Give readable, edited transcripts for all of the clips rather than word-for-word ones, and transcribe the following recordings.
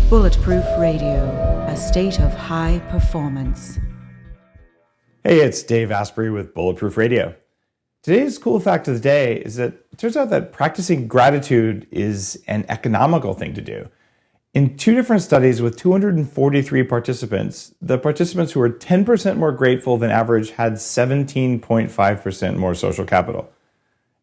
Bulletproof Radio, a state of high performance. Hey, it's Dave Asprey with Bulletproof Radio. Today's cool fact of the day is that it turns out that practicing gratitude is an economical thing to do. In two different studies with 243 participants, the participants who were 10% more grateful than average had 17.5% more social capital.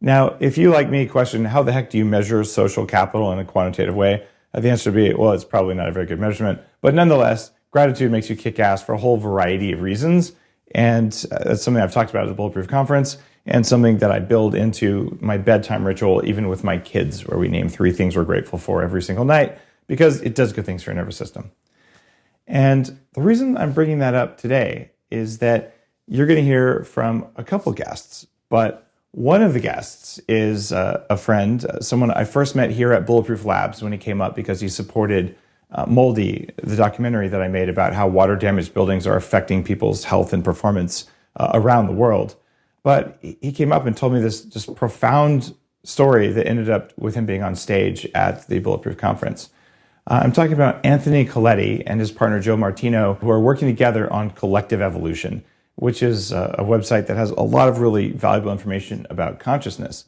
Now, if you, like me, question how the heck do you measure social capital in a quantitative way, the answer would be, well, it's probably not a very good measurement. But nonetheless, gratitude makes you kick ass for a whole variety of reasons. And that's something I've talked about at the Bulletproof Conference and something that I build into my bedtime ritual, even with my kids, where we name 3 things we're grateful for every single night, because it does good things for your nervous system. And the reason I'm bringing that up today is that you're going to hear from a couple guests, but one of the guests is a friend, someone I first met here at Bulletproof Labs when he came up because he supported Moldy, the documentary that I made about how water-damaged buildings are affecting people's health and performance around the world. But he came up and told me this just profound story that ended up with him being on stage at the Bulletproof Conference. I'm talking about Anthony Coletti and his partner Joe Martino, who are working together on Collective Evolution, which is a website that has a lot of really valuable information about consciousness.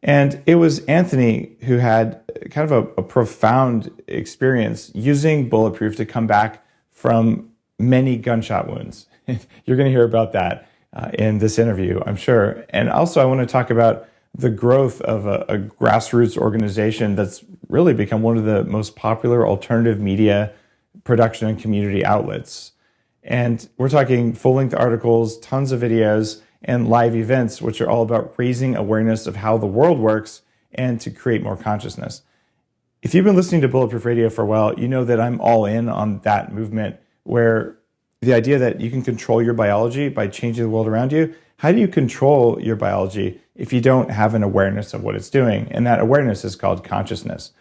And it was Anthony who had kind of a profound experience using Bulletproof to come back from many gunshot wounds. You're going to hear about that in this interview, I'm sure. And also I want to talk about the growth of a grassroots organization that's really become one of the most popular alternative media production and community outlets. And we're talking full-length articles, tons of videos, and live events, which are all about raising awareness of how the world works and to create more consciousness. If you've been listening to Bulletproof Radio for a while, you know that I'm all in on that movement, where the idea that you can control your biology by changing the world around you. How do you control your biology if you don't have an awareness of what it's doing? And that awareness is called consciousness.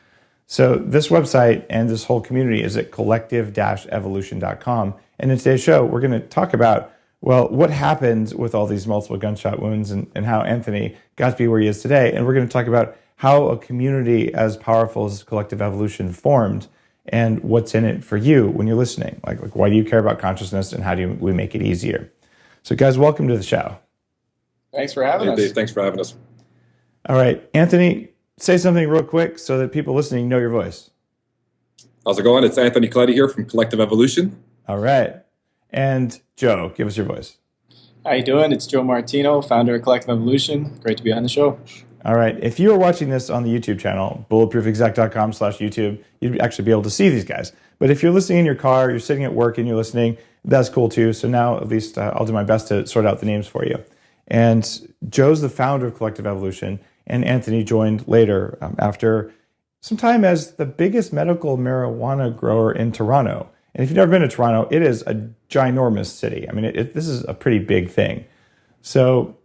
So this website and this whole community is at collective-evolution.com. And in today's show, we're going to talk about, well, what happened with all these multiple gunshot wounds and how Anthony got to be where he is today. And we're going to talk about how a community as powerful as Collective Evolution formed and what's in it for you when you're listening. Like why do you care about consciousness and how do we make it easier? So guys, welcome to the show. Thanks for having us. Dave, thanks for having us. All right, Anthony, say something real quick so that people listening know your voice. How's it going? It's Anthony Coletti here from Collective Evolution. All right. And Joe, give us your voice. How you doing? It's Joe Martino, founder of Collective Evolution. Great to be on the show. All right. If you are watching this on the YouTube channel, bulletproofexec.com/YouTube, you'd actually be able to see these guys. But if you're listening in your car, you're sitting at work and you're listening, that's cool too. So now at least I'll do my best to sort out the names for you. And Joe's the founder of Collective Evolution, and Anthony joined later after some time as the biggest medical marijuana grower in Toronto. And if you've never been to Toronto, it is a ginormous city. I mean, this is a pretty big thing. So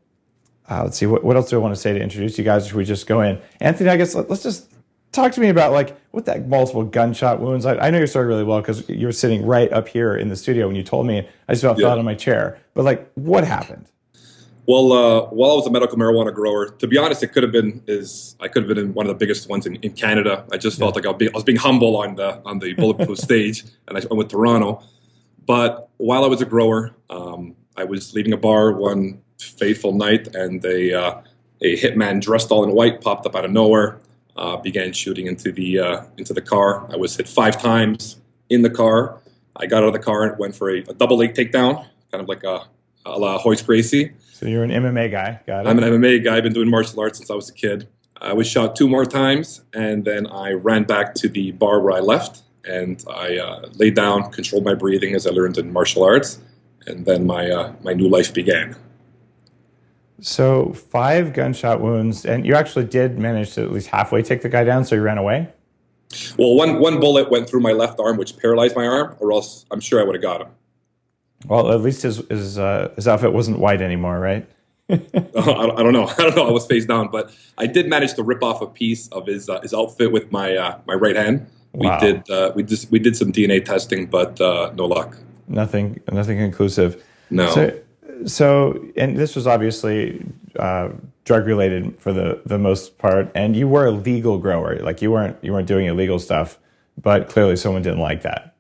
let's see, what else do I want to say to introduce you guys? Should we just go in? Anthony, I guess let's just talk to me about what that multiple gunshot wounds. I know your story really well because you were sitting right up here in the studio when you told me. I just about fell out of my chair. But what happened? Well, while I was a medical marijuana grower, to be honest, I could have been in one of the biggest ones in Canada. I just felt like I was being humble on the Bulletproof stage, and I went with Toronto. But while I was a grower, I was leaving a bar one fateful night, and a hitman dressed all in white popped up out of nowhere, began shooting into the car. I was hit 5 times in the car. I got out of the car and went for a double leg takedown, kind of like a la Hoist Gracie. So you're an MMA guy. Got it. I'm an MMA guy. I've been doing martial arts since I was a kid. I was shot 2 more times, and then I ran back to the bar where I left, and I laid down, controlled my breathing as I learned in martial arts, and then my new life began. So 5 gunshot wounds, and you actually did manage to at least halfway take the guy down, so you ran away? Well, one bullet went through my left arm, which paralyzed my arm, or else I'm sure I would have got him. Well, at least his outfit wasn't white anymore, right? I don't know. I was face down, but I did manage to rip off a piece of his outfit with my right hand. Wow. We did some DNA testing, but no luck. Nothing conclusive. No. So, and this was obviously drug related for the most part, and you were a legal grower, like you weren't doing illegal stuff, but clearly someone didn't like that.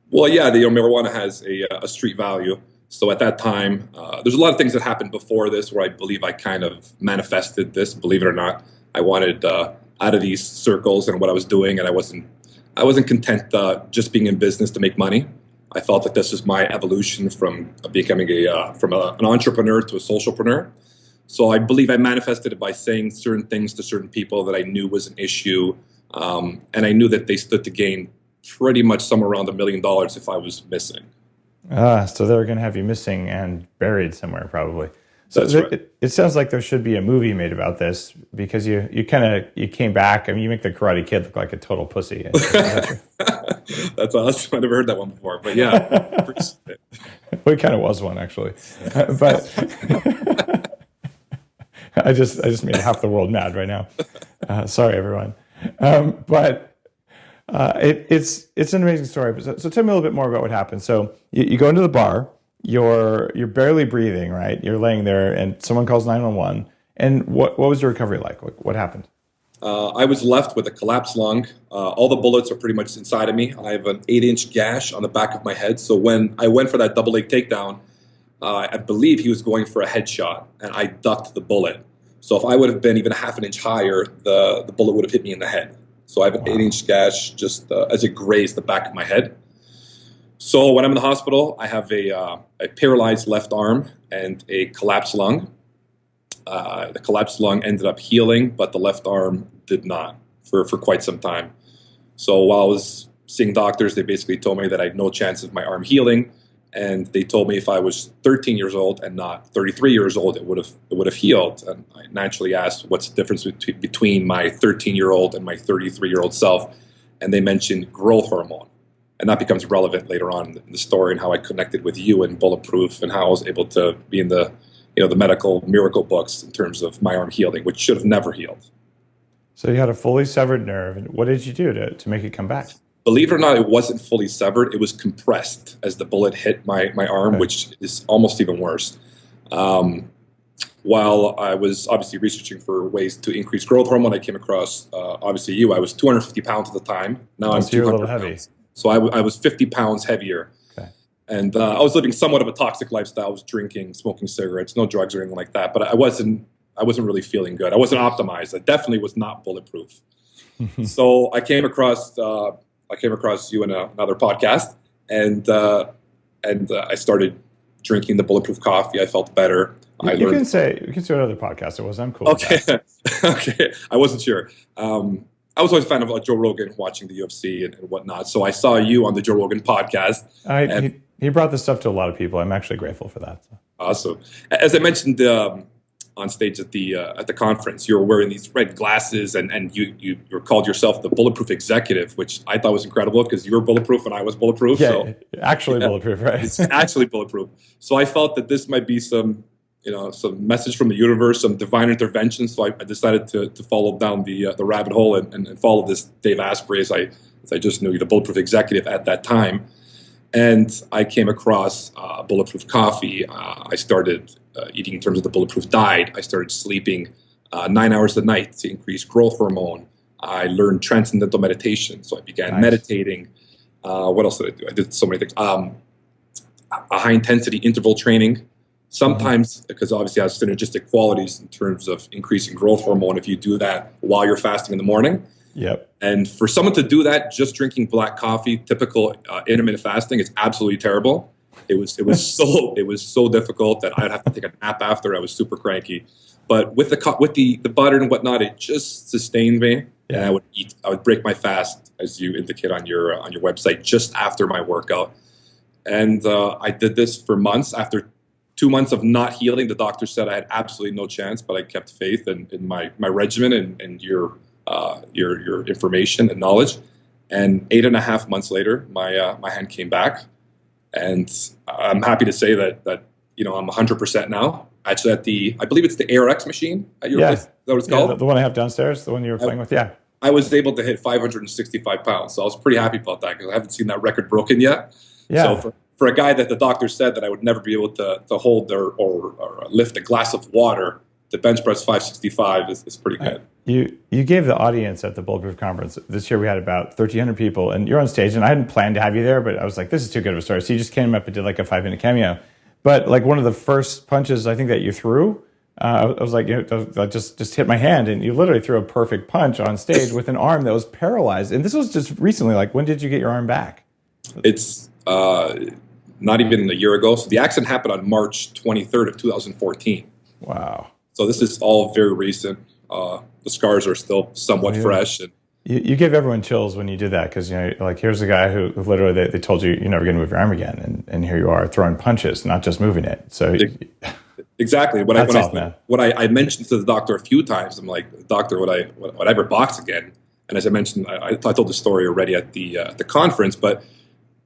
Well, yeah, marijuana has a street value. So at that time, there's a lot of things that happened before this where I believe I kind of manifested this. Believe it or not, I wanted out of these circles and what I was doing, and I wasn't content just being in business to make money. I felt that this was my evolution from becoming an entrepreneur to a socialpreneur. So I believe I manifested it by saying certain things to certain people that I knew was an issue, and I knew that they stood to gain pretty much somewhere around $1 million if I was missing. So they were going to have you missing and buried somewhere, probably. So That's right. It sounds like there should be a movie made about this because you came back. I mean, you make the Karate Kid look like a total pussy. That's awesome. I've never heard that one before, but yeah. Well, he kind of was one, actually. But I just made half the world mad right now. Sorry, everyone. It's an amazing story. So tell me a little bit more about what happened. So you go into the bar. You're barely breathing, right? You're laying there, and someone calls 911. And what was your recovery like? What happened? I was left with a collapsed lung. All the bullets are pretty much inside of me. I have an 8-inch gash on the back of my head. So when I went for that double leg takedown, I believe he was going for a headshot, and I ducked the bullet. So if I would have been even a half an inch higher, the bullet would have hit me in the head. So I have an 8-inch gash just as it grazed the back of my head. So when I'm in the hospital, I have a paralyzed left arm and a collapsed lung. The collapsed lung ended up healing, but the left arm did not for quite some time. So while I was seeing doctors, they basically told me that I had no chance of my arm healing. And they told me if I was 13 years old and not 33 years old, it would have healed. And I naturally asked, what's the difference between my 13-year-old and my 33-year-old self? And they mentioned growth hormone. And that becomes relevant later on in the story and how I connected with you and Bulletproof and how I was able to be in the medical miracle books in terms of my arm healing, which should have never healed. So you had a fully severed nerve. And what did you do to make it come back? Believe it or not, it wasn't fully severed. It was compressed as the bullet hit my arm, okay, which is almost even worse. While I was obviously researching for ways to increase growth hormone, I came across, obviously you. I was 250 pounds at the time. Now I'm 200 a little heavy. Pounds. So I was 50 pounds heavier. Okay. And I was living somewhat of a toxic lifestyle. I was drinking, smoking cigarettes, no drugs or anything like that. But I wasn't really feeling good. I wasn't optimized. I definitely was not bulletproof. So I came across you in another podcast, and I started drinking the Bulletproof coffee. I felt better. You can say another podcast. It was. I'm cool. Okay, okay. I wasn't sure. I was always a fan of Joe Rogan, watching the UFC and whatnot. So I saw you on the Joe Rogan podcast. He brought this stuff to a lot of people. I'm actually grateful for that. So. Awesome. As I mentioned on stage at the conference, you were wearing these red glasses, and you called yourself the Bulletproof Executive, which I thought was incredible because you were bulletproof and I was bulletproof. Yeah, so, actually bulletproof, right? It's actually bulletproof. So I felt that this might be some message from the universe, some divine intervention. So I decided to follow down the rabbit hole and follow this Dave Asprey as I just knew, the Bulletproof Executive at that time. And I came across Bulletproof coffee. I started eating in terms of the Bulletproof diet. I started sleeping 9 hours a night to increase growth hormone. I learned transcendental meditation. So I began meditating. What else did I do? I did so many things. A high intensity interval training. Sometimes, because obviously it has synergistic qualities in terms of increasing growth hormone if you do that while you're fasting in the morning. Yep. And for someone to do that, just drinking black coffee, typical intermittent fasting, is absolutely terrible. It was so difficult that I'd have to take a nap after. I was super cranky. But with the butter and whatnot, it just sustained me. Yeah. And I would break my fast, as you indicate on your website, just after my workout. And I did this for months. After 2 months of not healing, the doctor said I had absolutely no chance, but I kept faith in my regimen and your information and knowledge. And 8.5 months later, my hand came back, and I'm happy to say that I'm 100% now. Actually, I believe it's the ARX machine at your place. Is that what it's called? The one I have downstairs, the one you were playing with. Yeah, I was able to hit 565 pounds, so I was pretty happy about that because I haven't seen that record broken yet. Yeah. So for a guy that the doctor said that I would never be able to hold or lift a glass of water, to bench press 565 is pretty good. You gave the audience at the Bulletproof conference this year. We had about 1,300 people, and you're on stage. And I hadn't planned to have you there, but I was like, this is too good of a story. So you just came up and did like a 5-minute cameo. But like one of the first punches I think that you threw, I was like, I just hit my hand, and you literally threw a perfect punch on stage with an arm that was paralyzed. And this was just recently. Like, when did you get your arm back? It's not even a year ago. So the accident happened on March 23rd of 2014. Wow. So this is all very recent. The scars are still somewhat fresh. And you gave everyone chills when you did that, because like, here's a guy who literally they told you you're never going to move your arm again, and here you are throwing punches, not just moving it. So exactly. When I mentioned to the doctor a few times, I'm like, doctor, would I ever box again? And as I mentioned, I told the story already at the conference, but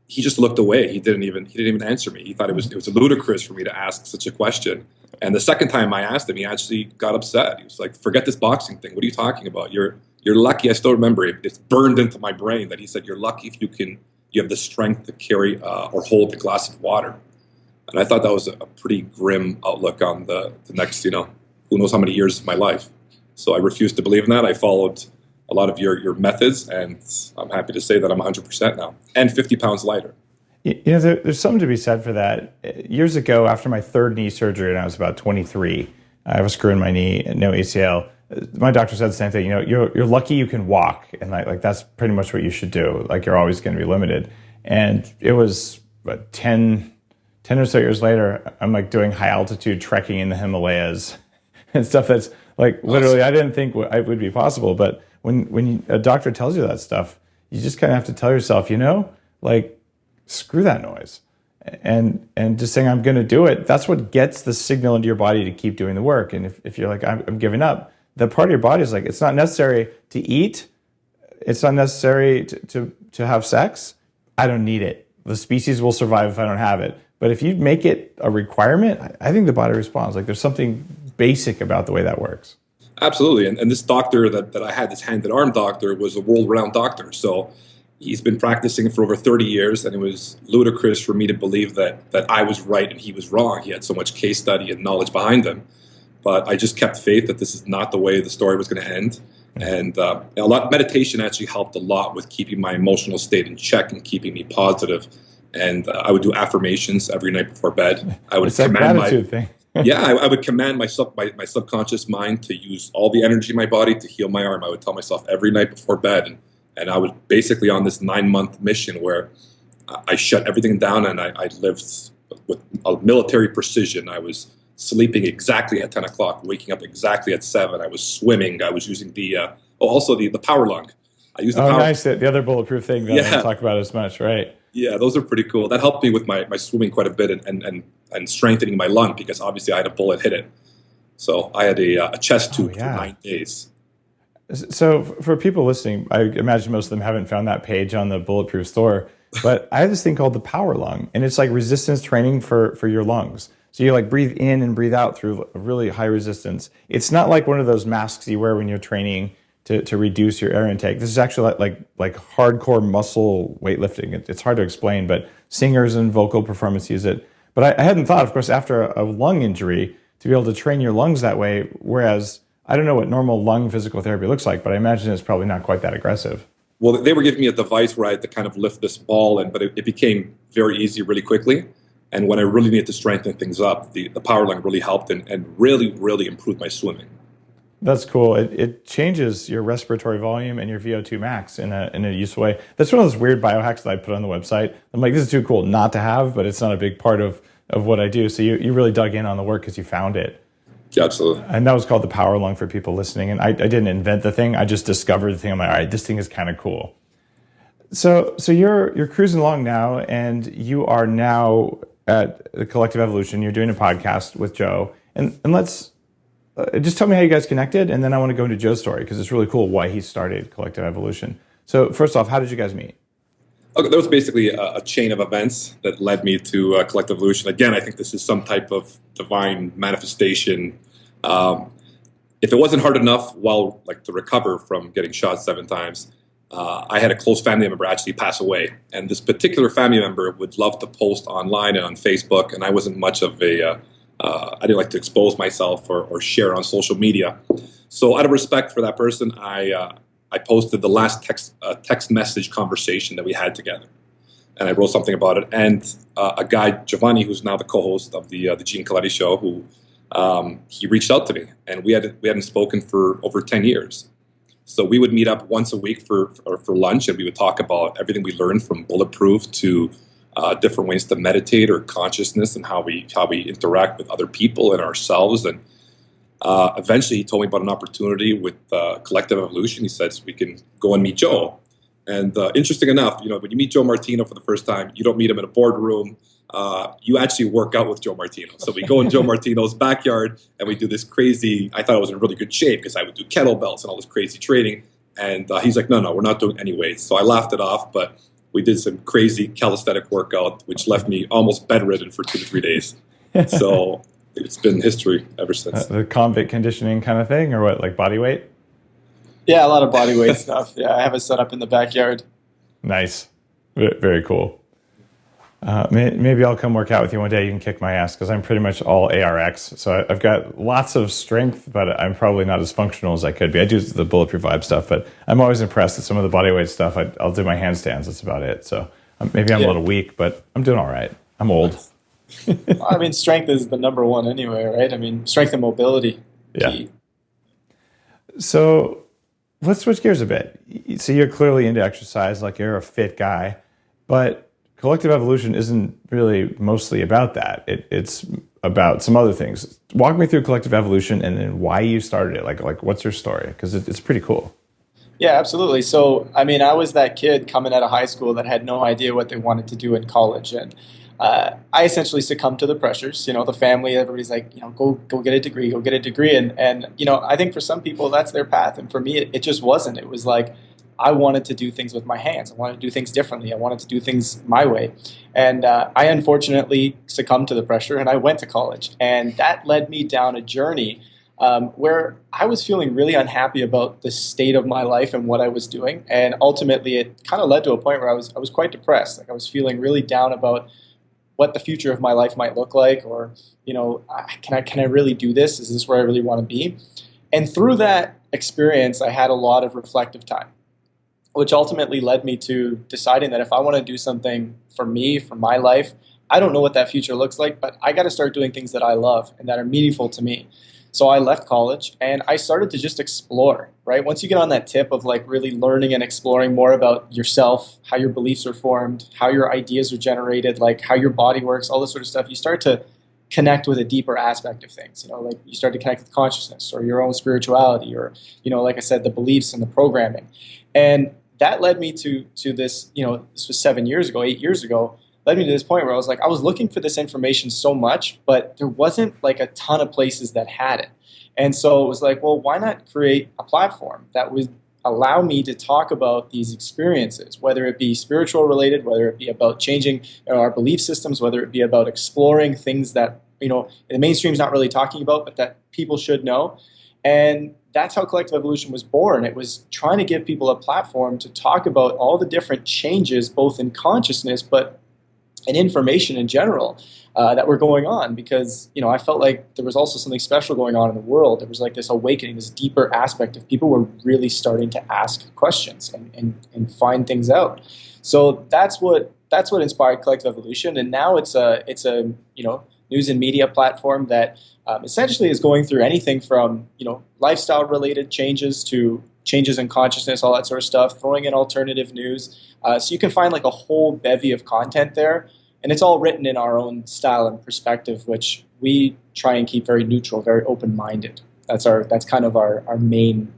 he just looked away. He didn't even answer me. He thought it was ludicrous for me to ask such a question. And the second time I asked him, he actually got upset. He was like, forget this boxing thing. What are you talking about? You're lucky. I still remember it. It's burned into my brain that he said, you're lucky if you have the strength to carry or hold a glass of water. And I thought that was a pretty grim outlook on the next, who knows how many years of my life. So I refused to believe in that. I followed a lot of your methods, and I'm happy to say that I'm 100% now and 50 pounds lighter. There's something to be said for that. Years ago, after my third knee surgery, and I was about 23, I have a screw in my knee and no ACL. My doctor said the same thing. You're lucky you can walk, and like that's pretty much what you should do. Like, you're always going to be limited. And it was 10 or so years later, I'm like doing high altitude trekking in the Himalayas and stuff that's like literally I didn't think it would be possible. But when a doctor tells you that stuff, you just kind of have to tell yourself, like, screw that noise, and just saying I'm going to do it. That's what gets the signal into your body to keep doing the work. And if you're like, I'm giving up, the part of your body is like, it's not necessary to eat, it's not necessary to have sex. I don't need it. The species will survive if I don't have it. But if you make it a requirement, I think the body responds. Like, there's something basic about the way that works. Absolutely. And this doctor that I had, this hand and arm doctor, was a world-renowned doctor. So he's been practicing for over 30 years, and it was ludicrous for me to believe that I was right and he was wrong. He had so much case study and knowledge behind him. But I just kept faith that this is not the way the story was going to end. And meditation actually helped a lot with keeping my emotional state in check and keeping me positive. And I would do affirmations every night before bed. I would command gratitude thing. I would command my subconscious mind to use all the energy in my body to heal my arm. I would tell myself every night before bed, and I was basically on this 9-month mission where I shut everything down, and I lived with a military precision. I was sleeping exactly at 10 o'clock, waking up exactly at 7. I was swimming. I was using the power lung. I used the power. Nice. The other Bulletproof thing that I don't talk about as much, right? Yeah, those are pretty cool. That helped me with my swimming quite a bit and strengthening my lung, because obviously I had a bullet hit it. So I had a chest tube for 9 days. So for people listening, I imagine most of them haven't found that page on the Bulletproof store, but I have this thing called the power lung, and it's like resistance training for your lungs. So you like breathe in and breathe out through a really high resistance. It's not like one of those masks you wear when you're training to reduce your air intake. This is actually like hardcore muscle weightlifting. It's hard to explain, but singers and vocal performance use it. But I hadn't thought, of course, after a lung injury, to be able to train your lungs that way, whereas I don't know what normal lung physical therapy looks like, but I imagine it's probably not quite that aggressive. Well, they were giving me a device where I had to kind of lift this ball, but it became very easy really quickly. And when I really needed to strengthen things up, the power lung really helped and really, really improved my swimming. That's cool. It changes your respiratory volume and your VO2 max in a useful way. That's one of those weird biohacks that I put on the website. I'm like, this is too cool not to have, but it's not a big part of what I do. So you really dug in on the work because you found it. Yeah, absolutely. And that was called the power lung for people listening. And I didn't invent the thing. I just discovered the thing. I'm like, all right, this thing is kind of cool. So you're cruising along now, and you are now at the Collective Evolution. You're doing a podcast with Joe. And let's just tell me how you guys connected, and then I want to go into Joe's story because it's really cool why he started Collective Evolution. So first off, how did you guys meet? Okay, there was basically a chain of events that led me to Collective Evolution. Again, I think this is some type of divine manifestation. If it wasn't hard enough to recover from getting shot 7 times, I had a close family member actually pass away, and this particular family member would love to post online and on Facebook, and I wasn't much of I didn't like to expose myself or share on social media. So out of respect for that person, I posted the last text message conversation that we had together, and I wrote something about it. And a guy, Giovanni, who's now the co-host of the Gene Coletti show, who he reached out to me, and we hadn't spoken for over 10 years. So we would meet up once a week for lunch, and we would talk about everything we learned from Bulletproof to different ways to meditate or consciousness and how we interact with other people and ourselves. And eventually he told me about an opportunity with Collective Evolution. He said, we can go and meet Joe. And interesting enough, when you meet Joe Martino for the first time, you don't meet him in a boardroom. You actually work out with Joe Martino. So we go in Joe Martino's backyard and we do this crazy, I thought I was in really good shape because I would do kettlebells and all this crazy training. And he's like, no, we're not doing any weights. So I laughed it off, but we did some crazy calisthenic workout, which left me almost bedridden for 2 to 3 days. So it's been history ever since. The convict conditioning kind of thing, or what, like body weight? Yeah, a lot of body weight stuff. Yeah, I have it set up in the backyard. Nice. Very cool. Maybe I'll come work out with you one day. You can kick my ass because I'm pretty much all ARX. So I've got lots of strength, but I'm probably not as functional as I could be. I do the Bulletproof Vibe stuff, but I'm always impressed at some of the bodyweight stuff. I'll do my handstands. That's about it. So maybe I'm a little weak, but I'm doing all right. I'm old. I mean, strength is the number one anyway, right? I mean, strength and mobility. Yeah. Key. So let's switch gears a bit. So you're clearly into exercise, like you're a fit guy, but Collective Evolution isn't really mostly about that. It's about some other things. Walk me through Collective Evolution and then why you started it. Like what's your story? Because it's pretty cool. Yeah, absolutely. So, I mean, I was that kid coming out of high school that had no idea what they wanted to do in college. And I essentially succumbed to the pressures. The family, everybody's like, go get a degree, go get a degree. And I think for some people that's their path. And for me, it just wasn't. It was like, I wanted to do things with my hands. I wanted to do things differently. I wanted to do things my way. And I unfortunately succumbed to the pressure and I went to college. And that led me down a journey where I was feeling really unhappy about the state of my life and what I was doing. And ultimately, it kind of led to a point where I was quite depressed. Like I was feeling really down about what the future of my life might look like, or can I really do this? Is this where I really want to be? And through that experience, I had a lot of reflective time, which ultimately led me to deciding that if I want to do something for me, for my life, I don't know what that future looks like, but I got to start doing things that I love and that are meaningful to me. So I left college and I started to just explore, right? Once you get on that tip of like really learning and exploring more about yourself, how your beliefs are formed, how your ideas are generated, like how your body works, all this sort of stuff, you start to connect with a deeper aspect of things. Like you start to connect with consciousness or your own spirituality or, like I said, the beliefs and the programming. And that led me to this, this was 8 years ago, led me to this point where I was like, I was looking for this information so much, but there wasn't like a ton of places that had it. And so it was like, well, why not create a platform that would allow me to talk about these experiences, whether it be spiritual related, whether it be about changing our belief systems, whether it be about exploring things that, the mainstream's not really talking about, but that people should know. And that's how Collective Evolution was born. It was trying to give people a platform to talk about all the different changes, both in consciousness, but in information in general, that were going on. Because, I felt like there was also something special going on in the world. There was like this awakening, this deeper aspect of people were really starting to ask questions and find things out. So that's what inspired Collective Evolution. And now it's a news and media platform that essentially is going through anything from, lifestyle related changes to changes in consciousness, all that sort of stuff, throwing in alternative news. So you can find like a whole bevy of content there. And it's all written in our own style and perspective, which we try and keep very neutral, very open-minded. That's kind of our main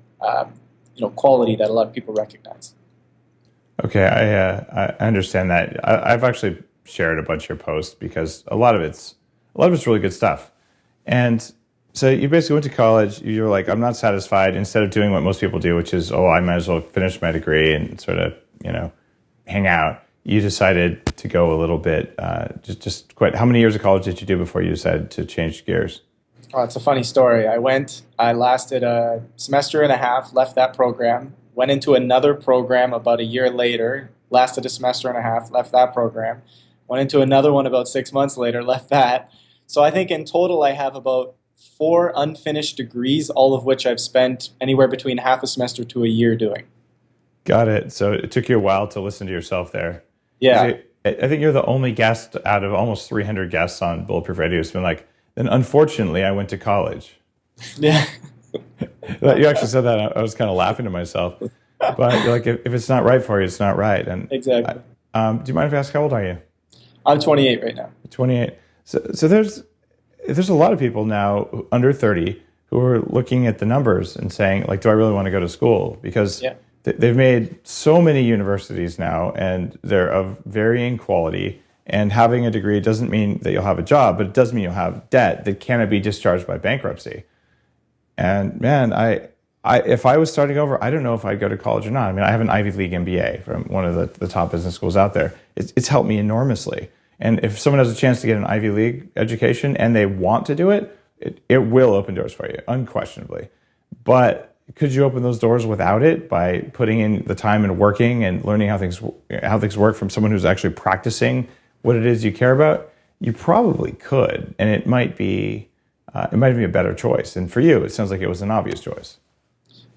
quality that a lot of people recognize. Okay, I understand that. I've actually shared a bunch of your posts because a lot of it's really good stuff. And so you basically went to college. You were like, I'm not satisfied. Instead of doing what most people do, which is, I might as well finish my degree and sort of, hang out. You decided to go a little bit, just quite. How many years of college did you do before you decided to change gears? Oh, it's a funny story. I lasted a semester and a half, left that program, went into another program about a year later, lasted a semester and a half, left that program, went into another one about 6 months later, left that. So I think in total I have about 4 unfinished degrees, all of which I've spent anywhere between half a semester to a year doing. Got it. So it took you a while to listen to yourself there. Yeah. I think you're the only guest out of almost 300 guests on Bulletproof Radio who's been like, then unfortunately I went to college. Yeah. You actually said that. I was kind of laughing to myself. But you're like, if it's not right for you, it's not right. And Exactly. do you mind if I ask how old are you? I'm 28 right now. 28. So there's a lot of people now under 30 who are looking at the numbers and saying, like, do I really want to go to school? Because they've made so many universities now, and they're of varying quality. And having a degree doesn't mean that you'll have a job, but it does mean you'll have debt that cannot be discharged by bankruptcy. And man, if I was starting over, I don't know if I'd go to college or not. I mean, I have an Ivy League MBA from one of the top business schools out there. It's helped me enormously. And if someone has a chance to get an Ivy League education and they want to do it, it will open doors for you, unquestionably. But could you open those doors without it by putting in the time and working and learning how things work from someone who's actually practicing what it is you care about? You probably could, and it might be a better choice. And for you, it sounds like it was an obvious choice.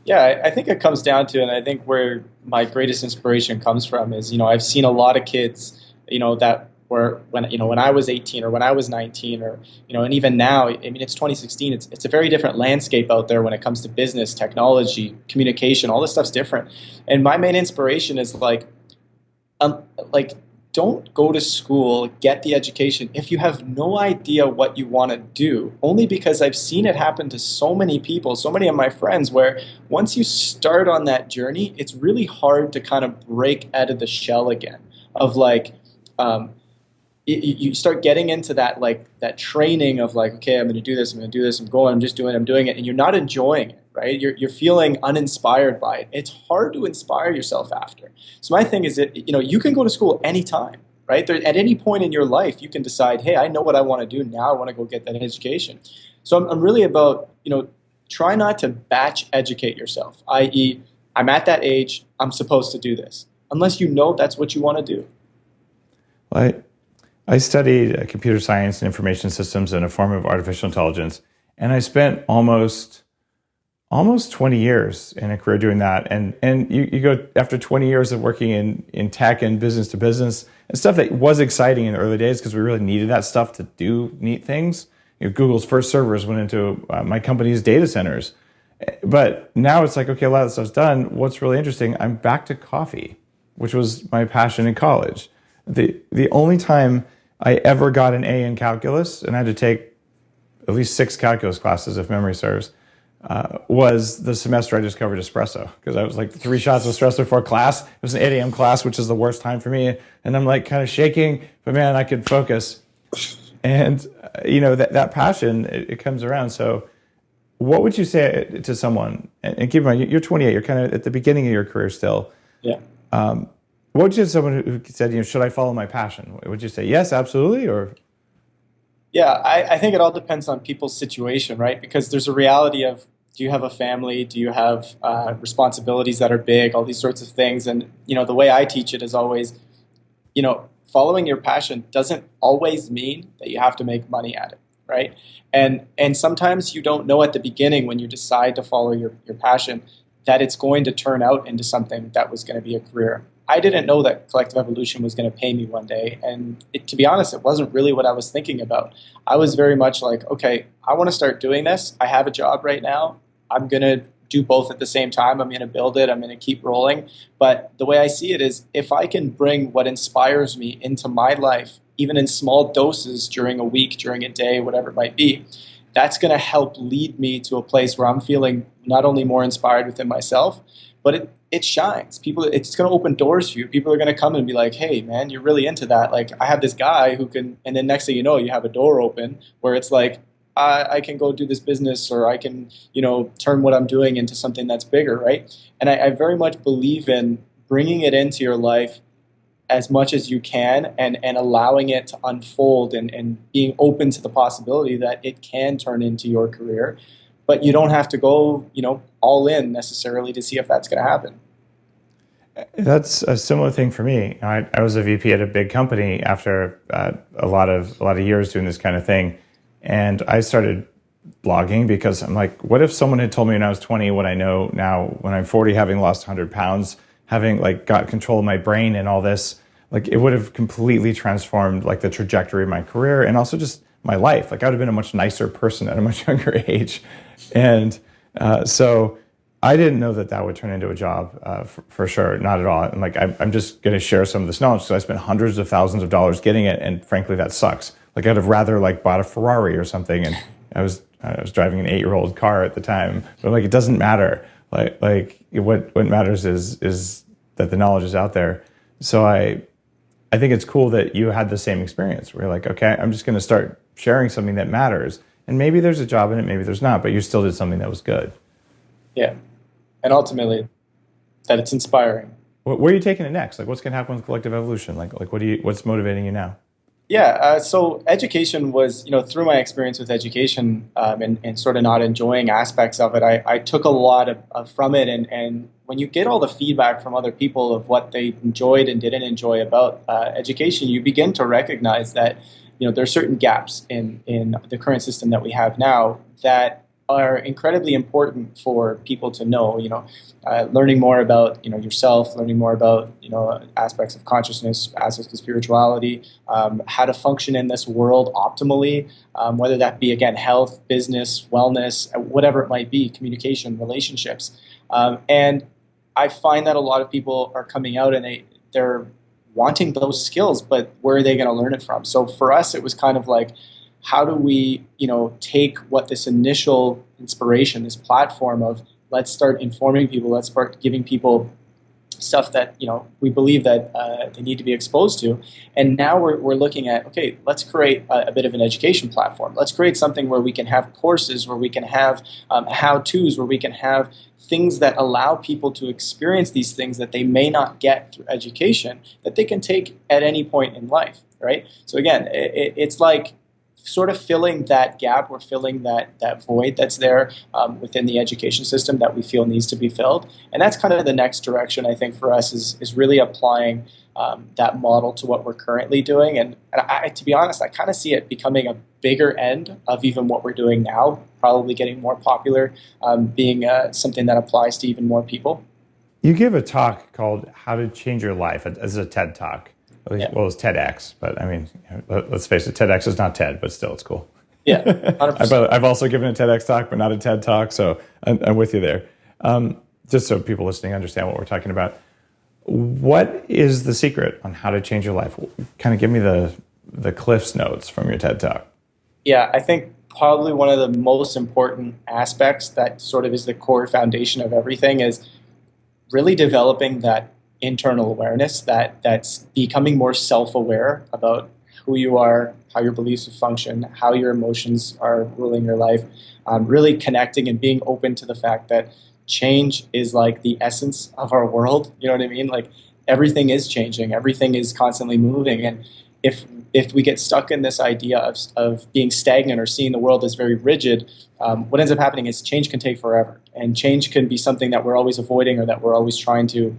Yeah, I think it comes down to, and I think where my greatest inspiration comes from is, I've seen a lot of kids, that were when I was 18 or when I was 19 or, and even now, I mean, it's 2016. It's a very different landscape out there when it comes to business, technology, communication. All this stuff's different. And my main inspiration is like don't go to school, get the education if you have no idea what you want to do. Only because I've seen it happen to so many people, so many of my friends, where once you start on that journey, it's really hard to kind of break out of the shell again of you start getting into that that training of okay, I'm going to do this, I'm going, I'm doing it, and you're not enjoying it, right? You're feeling uninspired by it. It's hard to inspire yourself after. So my thing is that you can go to school anytime, right? At any point in your life, you can decide, hey, I know what I want to do now. I want to go get that education. So I'm really about try not to batch educate yourself, i.e., I'm at that age, I'm supposed to do this, unless that's what you want to do. I studied computer science and information systems and a form of artificial intelligence, and I spent almost 20 years in a career doing that. And you go after 20 years of working in tech and business to business and stuff that was exciting in the early days because we really needed that stuff to do neat things. Google's first servers went into my company's data centers. But now it's like, okay, a lot of this stuff's done. What's really interesting, I'm back to coffee, which was my passion in college. The only time I ever got an A in calculus, and I had to take at least 6 calculus classes, if memory serves, was the semester I discovered espresso. Because I was like 3 shots of espresso before class. It was an 8 a.m. class, which is the worst time for me. And I'm like kind of shaking, but man, I could focus. And, that passion, it comes around. So what would you say to someone, and keep in mind, you're 28, you're kind of at the beginning of your career still. Yeah. What would you say to someone who said, should I follow my passion? Would you say yes, absolutely, or? Yeah, I think it all depends on people's situation, right? Because there's a reality of, do you have a family? Do you have responsibilities that are big? All these sorts of things. And, the way I teach it is always, following your passion doesn't always mean that you have to make money at it, right? And sometimes you don't know at the beginning when you decide to follow your passion that it's going to turn out into something that was going to be a career. I didn't know that Collective Evolution was going to pay me one day. And to be honest, it wasn't really what I was thinking about. I was very much like, okay, I want to start doing this. I have a job right now. I'm going to do both at the same time. I'm going to build it. I'm going to keep rolling. But the way I see it is, if I can bring what inspires me into my life, even in small doses during a week, during a day, whatever it might be, that's going to help lead me to a place where I'm feeling not only more inspired within myself, but it shines. It's going to open doors for you. People are going to come and be like, hey, man, you're really into that. Like, I have this guy who can, and then next thing you know, you have a door open where it's like, I can go do this business, or I can, turn what I'm doing into something that's bigger, right? And I very much believe in bringing it into your life as much as you can and allowing it to unfold and being open to the possibility that it can turn into your career. But you don't have to go, all in necessarily to see if that's going to happen. That's a similar thing for me. I was a VP at a big company after a lot of years doing this kind of thing, and I started blogging because I'm like, what if someone had told me when I was 20 what I know now when I'm 40, having lost 100 pounds, having like got control of my brain and all this, like it would have completely transformed like the trajectory of my career and also just my life. Like I would have been a much nicer person at a much younger age, and so. I didn't know that would turn into a job for sure, not at all. And like I'm just going to share some of this knowledge because I spent hundreds of thousands of dollars getting it, and frankly, that sucks. Like I'd have rather like bought a Ferrari or something, and I was driving an 8-year-old car at the time, but like it doesn't matter. Like what matters is that the knowledge is out there. So I think it's cool that you had the same experience where you're like, okay, I'm just going to start sharing something that matters, and maybe there's a job in it, maybe there's not, but you still did something that was good. Yeah. And ultimately, that it's inspiring. Where are you taking it next? Like, what's going to happen with collective evolution? Like, what's motivating you now? Yeah, so education was, through my experience with education and sort of not enjoying aspects of it, I took a lot from it. And when you get all the feedback from other people of what they enjoyed and didn't enjoy about education, you begin to recognize that, there are certain gaps in the current system that we have now that are incredibly important for people to know, learning more about, yourself, learning more about, aspects of consciousness, aspects of spirituality, how to function in this world optimally, whether that be, again, health, business, wellness, whatever it might be, communication, relationships. And I find that a lot of people are coming out and they're wanting those skills, but where are they going to learn it from? So for us, it was kind of like, how do we, take what this initial inspiration, this platform of let's start informing people, let's start giving people stuff that, we believe that they need to be exposed to. And now we're looking at, okay, let's create a bit of an education platform. Let's create something where we can have courses, where we can have how-tos, where we can have things that allow people to experience these things that they may not get through education, that they can take at any point in life, right? So again, it's like, sort of filling that gap or filling that void that's there within the education system that we feel needs to be filled. And that's kind of the next direction, I think, for us is really applying that model to what we're currently doing. And to be honest, I kind of see it becoming a bigger end of even what we're doing now, probably getting more popular, being something that applies to even more people. You give a talk called How to Change Your Life as a TED Talk. Yeah. Well, it's TEDx, but I mean, let's face it, TEDx is not TED, but still, it's cool. Yeah, 100%. I've also given a TEDx talk, but not a TED Talk, so I'm with you there. Just so people listening understand what we're talking about. What is the secret on how to change your life? Kind of give me the Cliff's Notes from your TED Talk. Yeah, I think probably one of the most important aspects that sort of is the core foundation of everything is really developing that internal awareness, that's becoming more self-aware about who you are, how your beliefs function, how your emotions are ruling your life, really connecting and being open to the fact that change is like the essence of our world. You know what I mean? Like everything is changing, everything is constantly moving. And if we get stuck in this idea of being stagnant or seeing the world as very rigid, what ends up happening is change can take forever. And change can be something that we're always avoiding or that we're always trying to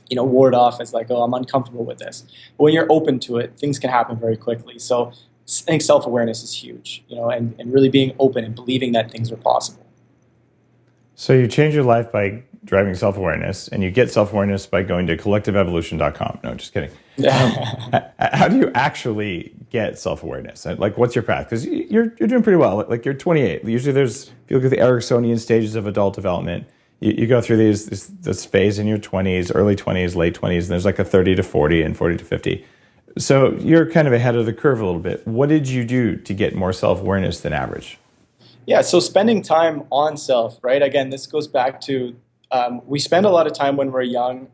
ward off as like, oh, I'm uncomfortable with this. But when you're open to it, things can happen very quickly. So I think self-awareness is huge, and really being open and believing that things are possible. So you change your life by driving self-awareness, and you get self-awareness by going to collectiveevolution.com. No, just kidding. How do you actually get self-awareness? Like, what's your path? Because you're doing pretty well. Like you're 28. Usually if you look at the Ericksonian stages of adult development, you go through this phase in your 20s, early 20s, late 20s, and there's like a 30 to 40 and 40 to 50. So you're kind of ahead of the curve a little bit. What did you do to get more self-awareness than average? Yeah, so spending time on self, right? Again, this goes back to we spend a lot of time when we're young,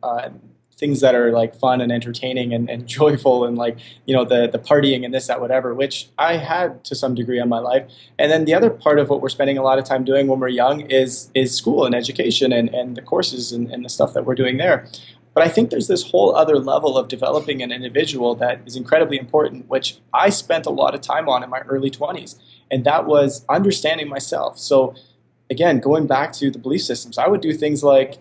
things that are like fun and entertaining and joyful and like, the partying and this, that, whatever, which I had to some degree in my life. And then the other part of what we're spending a lot of time doing when we're young is school and education and the courses and the stuff that we're doing there. But I think there's this whole other level of developing an individual that is incredibly important, which I spent a lot of time on in my early 20s. And that was understanding myself. So again, going back to the belief systems, I would do things like,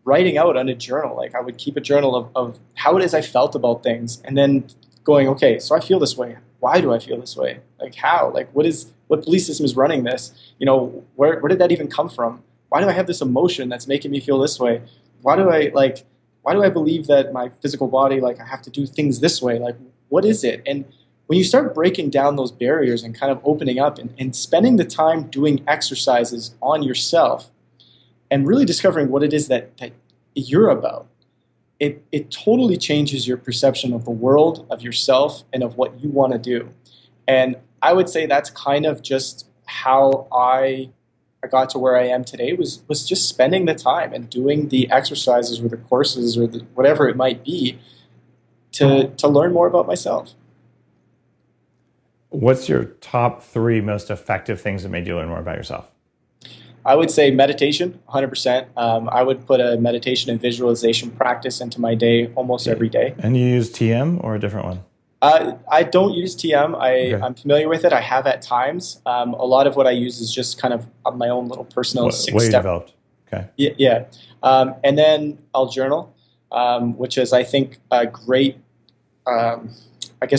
writing out on a journal. Like I would keep a journal of how it is I felt about things, and then going, okay, so I feel this way. Why do I feel this way? Like how? Like what belief system is running this? You know, where did that even come from? Why do I have this emotion that's making me feel this way? Why do I believe that my physical body, like I have to do things this way? Like what is it? And when you start breaking down those barriers and kind of opening up and spending the time doing exercises on yourself and really discovering what it is that you're about, it totally changes your perception of the world, of yourself, and of what you want to do. And I would say that's kind of just how I got to where I am today was just spending the time and doing the exercises or the courses or whatever it might be to learn more about myself. What's your top 3 most effective things that made you learn more about yourself? I would say meditation, 100%. I would put a meditation and visualization practice into my day almost every day. And you use TM or a different one? I don't use TM. I'm familiar with it. I have at times. A lot of what I use is just kind of my own little personal 6-step. Developed. Okay. Yeah. And then I'll journal, which is, I think, a great,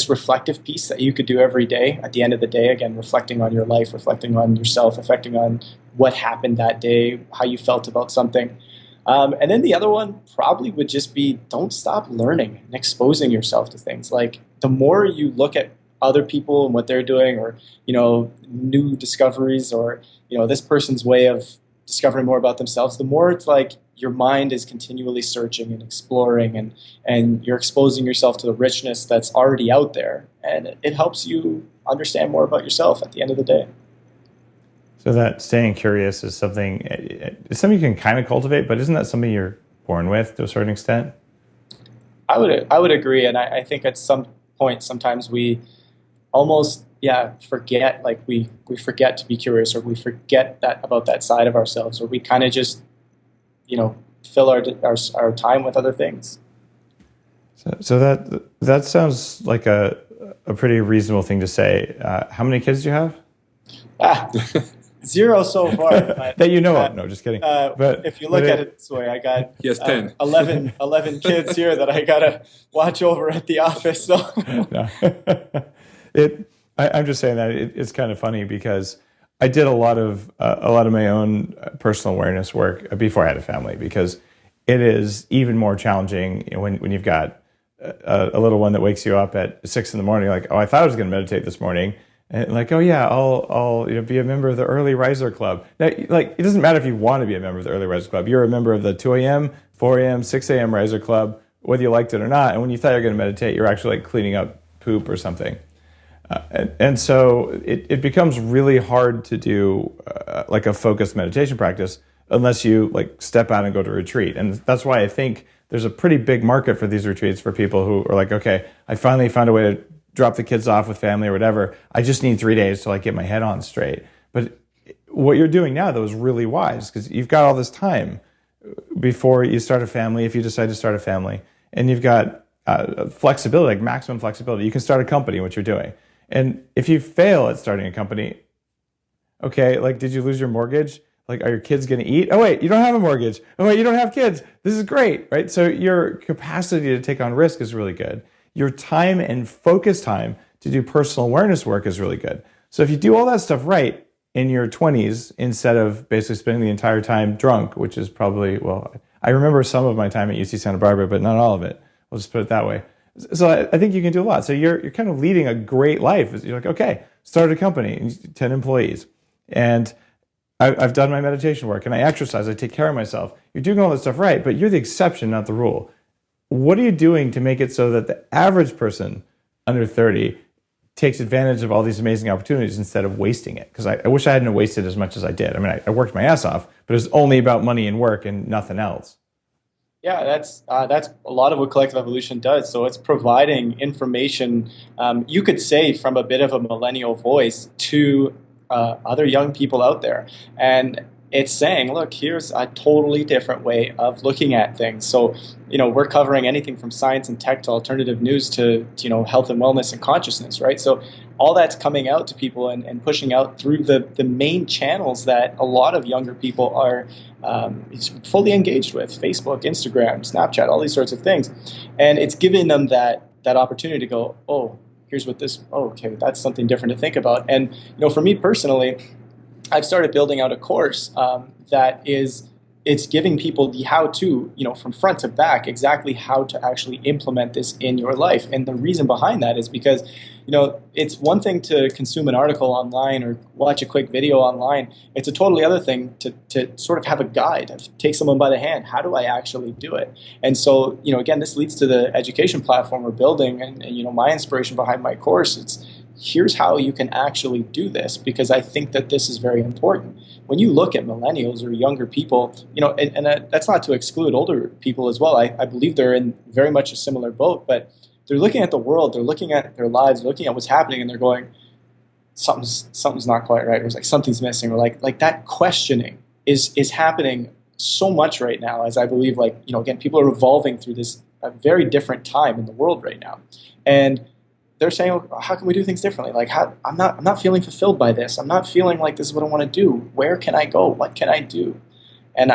reflective piece that you could do every day. At the end of the day, again, reflecting on your life, reflecting on yourself, reflecting on what happened that day, how you felt about something. And then the other one probably would just be don't stop learning and exposing yourself to things. Like the more you look at other people and what they're doing, or, you know, new discoveries, or, you know, this person's way of discovering more about themselves, the more it's like your mind is continually searching and exploring, and you're exposing yourself to the richness that's already out there. And it helps you understand more about yourself at the end of the day. So that staying curious is something you can kind of cultivate, but isn't that something you're born with to a certain extent? I would agree, and I think at some point sometimes we almost forget, like we forget to be curious, or we forget that about that side of ourselves, or we kind of just, you know, fill our time with other things. So that sounds like a pretty reasonable thing to say. How many kids do you have? 0 so far. But, that you know of. No, just kidding. But if you look at it this way, I got 10. 11 kids here that I got to watch over at the office. So. No. I'm just saying that it's kind of funny because I did a lot of my own personal awareness work before I had a family, because it is even more challenging when you've got a little one that wakes you up at 6 a.m. like, oh, I thought I was going to meditate this morning. And like, oh yeah, I'll be a member of the Early Riser Club. Now, like, it doesn't matter if you want to be a member of the Early Riser Club. You're a member of the 2 a.m., 4 a.m., 6 a.m. Riser Club, whether you liked it or not. And when you thought you were going to meditate, you're actually like cleaning up poop or something. And so it becomes really hard to do like a focused meditation practice unless you like step out and go to a retreat. And that's why I think there's a pretty big market for these retreats for people who are like, okay, I finally found a way to drop the kids off with family or whatever. I just need 3 days to like get my head on straight. But what you're doing now, though, is really wise, because you've got all this time before you start a family, if you decide to start a family, and you've got flexibility, like maximum flexibility. You can start a company, what you're doing. And if you fail at starting a company, okay, like, did you lose your mortgage? Like, are your kids going to eat? Oh, wait, you don't have a mortgage. Oh, wait, you don't have kids. This is great, right? So your capacity to take on risk is really good. Your time and focus time to do personal awareness work is really good. So if you do all that stuff right in your 20s, instead of basically spending the entire time drunk, which is probably, well, I remember some of my time at UC Santa Barbara, but not all of it. We'll just put it that way. So I think you can do a lot. So you're kind of leading a great life. You're like, okay, start a company, 10 employees. And I've done my meditation work, and I exercise, I take care of myself. You're doing all this stuff right, but you're the exception, not the rule. What are you doing to make it so that the average person under 30 takes advantage of all these amazing opportunities instead of wasting it? Because I wish I hadn't wasted as much as I did. I mean, I worked my ass off, but it was only about money and work and nothing else. Yeah, that's a lot of what Collective Evolution does. So it's providing information, you could say, from a bit of a millennial voice to other young people out there. And it's saying, look, here's a totally different way of looking at things. So, we're covering anything from science and tech to alternative news to health and wellness and consciousness, right? So all that's coming out to people and pushing out through the main channels that a lot of younger people are fully engaged with: Facebook, Instagram, Snapchat, all these sorts of things. And it's giving them that opportunity to go, oh, here's what this, oh, okay, that's something different to think about. And, for me personally, I've started building out a course it's giving people the how-to, from front to back, exactly how to actually implement this in your life. And the reason behind that is because, it's one thing to consume an article online or watch a quick video online. It's a totally other thing to sort of have a guide, to take someone by the hand. How do I actually do it? And so, again, this leads to the education platform we're building and my inspiration behind my course. It's here's how you can actually do this, because I think that this is very important. When you look at millennials or younger people, and that's not to exclude older people as well. I believe they're in very much a similar boat, but they're looking at the world, they're looking at their lives, they're looking at what's happening, and they're going, something's not quite right, or it's like something's missing, or like that questioning is happening so much right now, as I believe, again, people are evolving through this very different time in the world right now. And they're saying, oh, how can we do things differently? I'm not feeling fulfilled by this. I'm not feeling like this is what I want to do. Where can I go? What can I do? And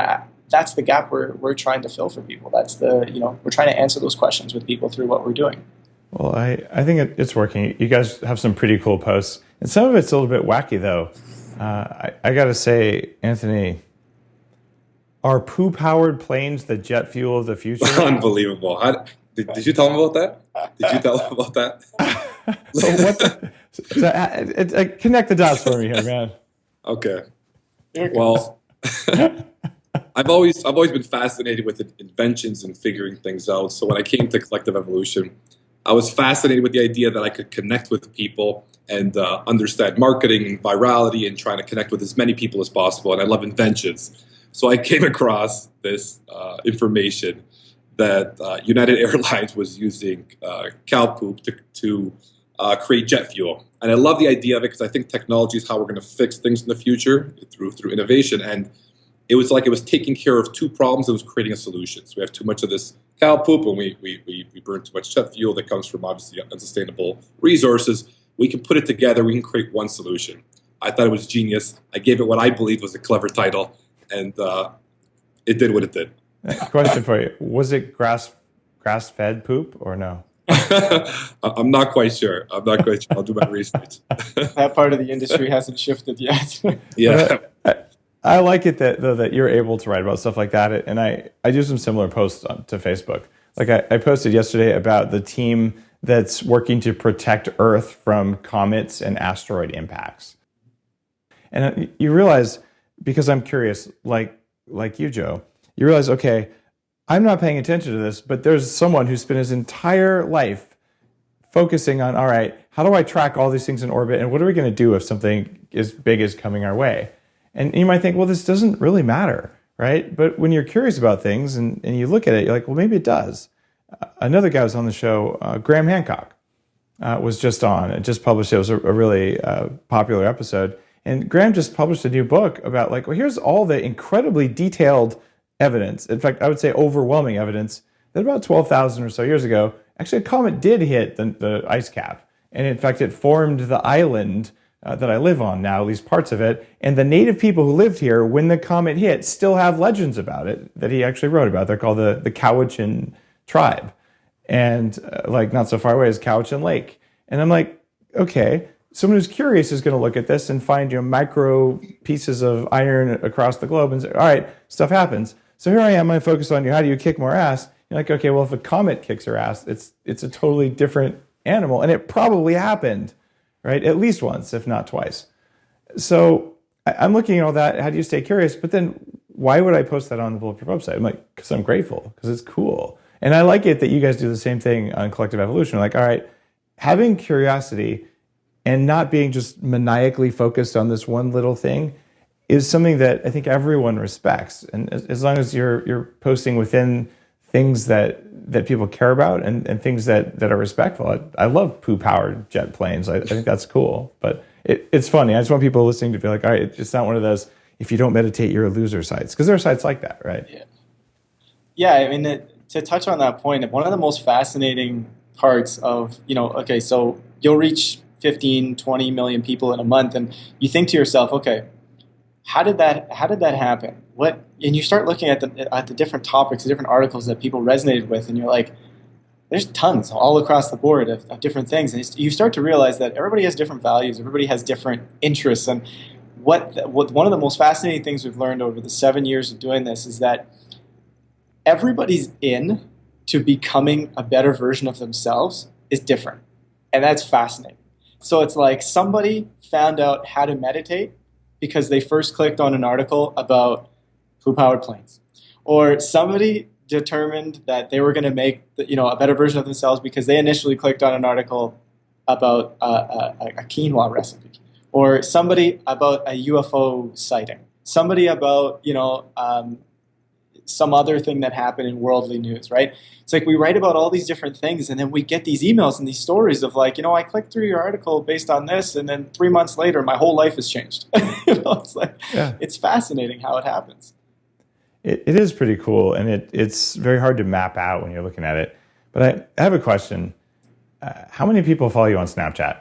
that's the gap we're trying to fill for people. That's we're trying to answer those questions with people through what we're doing. Well, I think it's working. You guys have some pretty cool posts, and some of it's a little bit wacky though. I got to say, Anthony, are poo-powered planes the jet fuel of the future? Unbelievable. Did you tell him about that? Did you tell him about that? Connect the dots for me here, man. Okay. Well, I've always been fascinated with inventions and figuring things out. So when I came to collective evolution, I was fascinated with the idea that I could connect with people and understand marketing and virality and trying to connect with as many people as possible. And I love inventions. So I came across this information that United Airlines was using cow poop to create jet fuel. And I love the idea of it because I think technology is how we're going to fix things in the future through innovation. And it was like it was taking care of two problems. It was creating a solution. So we have too much of this cow poop, and we burn too much jet fuel that comes from obviously unsustainable resources. We can put it together. We can create one solution. I thought it was genius. I gave it what I believed was a clever title, and it did what it did. Question for you: was it grass-fed poop or no? I'm not quite sure. I'll do my research. That part of the industry hasn't shifted yet. Yeah. I like it that you're able to write about stuff like that, and I do some similar posts to Facebook. Like I posted yesterday about the team that's working to protect Earth from comets and asteroid impacts. And you realize, because I'm curious, like you, Joe, you realize, okay, I'm not paying attention to this, but there's someone who spent his entire life focusing on, all right, how do I track all these things in orbit, and what are we going to do if something as big is coming our way? And you might think, well, this doesn't really matter, right? But when you're curious about things and you look at it, you're like, well, maybe it does. Another guy was on the show, Graham Hancock, was just on. It just published. It was a really popular episode. And Graham just published a new book about, well, here's all the incredibly detailed evidence. In fact, I would say overwhelming evidence that about 12,000 or so years ago, actually a comet did hit the ice cap. And in fact, it formed the island that I live on now, at least parts of it. And the native people who lived here when the comet hit still have legends about it that he actually wrote about. They're called the Cowichan tribe. And not so far away is Cowichan Lake. And I'm like, okay, someone who's curious is going to look at this and find micro pieces of iron across the globe and say, all right, stuff happens. So here I am, I focus on how do you kick more ass? You're like, okay, well, if a comet kicks her ass, it's a totally different animal. And it probably happened, right? At least once, if not twice. So I'm looking at all that. How do you stay curious? But then why would I post that on the Bulletproof website? I'm like, because I'm grateful, because it's cool. And I like it that you guys do the same thing on Collective Evolution. Like, all right, having curiosity and not being just maniacally focused on this one little thing is something that I think everyone respects. And as long as you're posting within things that people care about and things that are respectful. I love poo-powered jet planes. I think that's cool. But it's funny. I just want people listening to be like, all right, it's not one of those, if you don't meditate, you're a loser sites. Because there are sites like that, right? Yeah, I mean, to touch on that point, one of the most fascinating parts of, okay, so you'll reach 15, 20 million people in a month, and you think to yourself, okay, how did that happen? And you start looking at the different topics, the different articles that people resonated with, and you're like, there's tons all across the board of different things. And you start to realize that everybody has different values, everybody has different interests. And what one of the most fascinating things we've learned over the 7 years of doing this is that everybody's in to becoming a better version of themselves is different. And that's fascinating. So it's like somebody found out how to meditate because they first clicked on an article about power planes. Or somebody determined that they were going to make a better version of themselves because they initially clicked on an article about a quinoa recipe. Or somebody about a UFO sighting. Somebody about, some other thing that happened in worldly news, right? It's like we write about all these different things, and then we get these emails and these stories of like, I clicked through your article based on this, and then 3 months later, my whole life has changed. It's like, It's fascinating how it happens. It is pretty cool, and it's very hard to map out when you're looking at it. But I have a question. How many people follow you on Snapchat?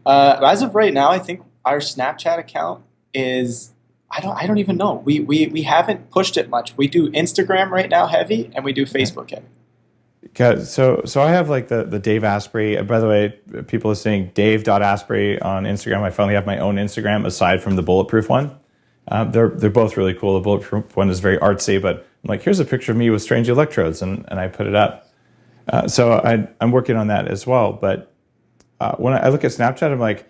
As of right now, I think our Snapchat account is, I don't even know. We haven't pushed it much. We do Instagram right now heavy, and we do Facebook heavy. Okay, so I have like the Dave Asprey. By the way, people are saying Dave.Asprey on Instagram. I finally have my own Instagram aside from the Bulletproof one. They're both really cool. The Bulletproof one is very artsy, but I'm like, here's a picture of me with strange electrodes, and I put it up. So I'm working on that as well. But when I look at Snapchat, I'm like,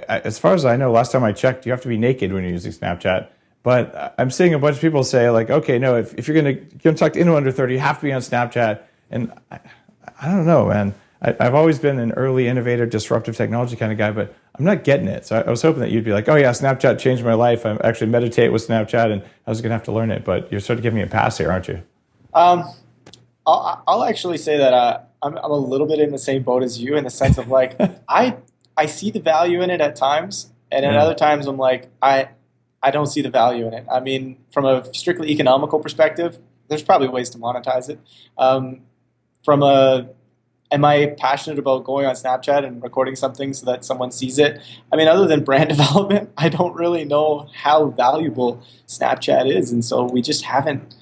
as far as I know, last time I checked, you have to be naked when you're using Snapchat. But I'm seeing a bunch of people say like, okay, no, if you're going to talk to anyone under 30, you have to be on Snapchat. And I don't know, man. I've always been an early innovator, disruptive technology kind of guy, but I'm not getting it. So I was hoping that you'd be like, oh yeah, Snapchat changed my life. I actually meditate with Snapchat, and I was going to have to learn it. But you're sort of giving me a pass here, aren't you? I'll actually say that I'm a little bit in the same boat as you in the sense of like, I see the value in it at times, and at other times I'm like, I don't see the value in it. I mean, from a strictly economical perspective, there's probably ways to monetize it. Am I passionate about going on Snapchat and recording something so that someone sees it? I mean, other than brand development, I don't really know how valuable Snapchat is, and so we just haven't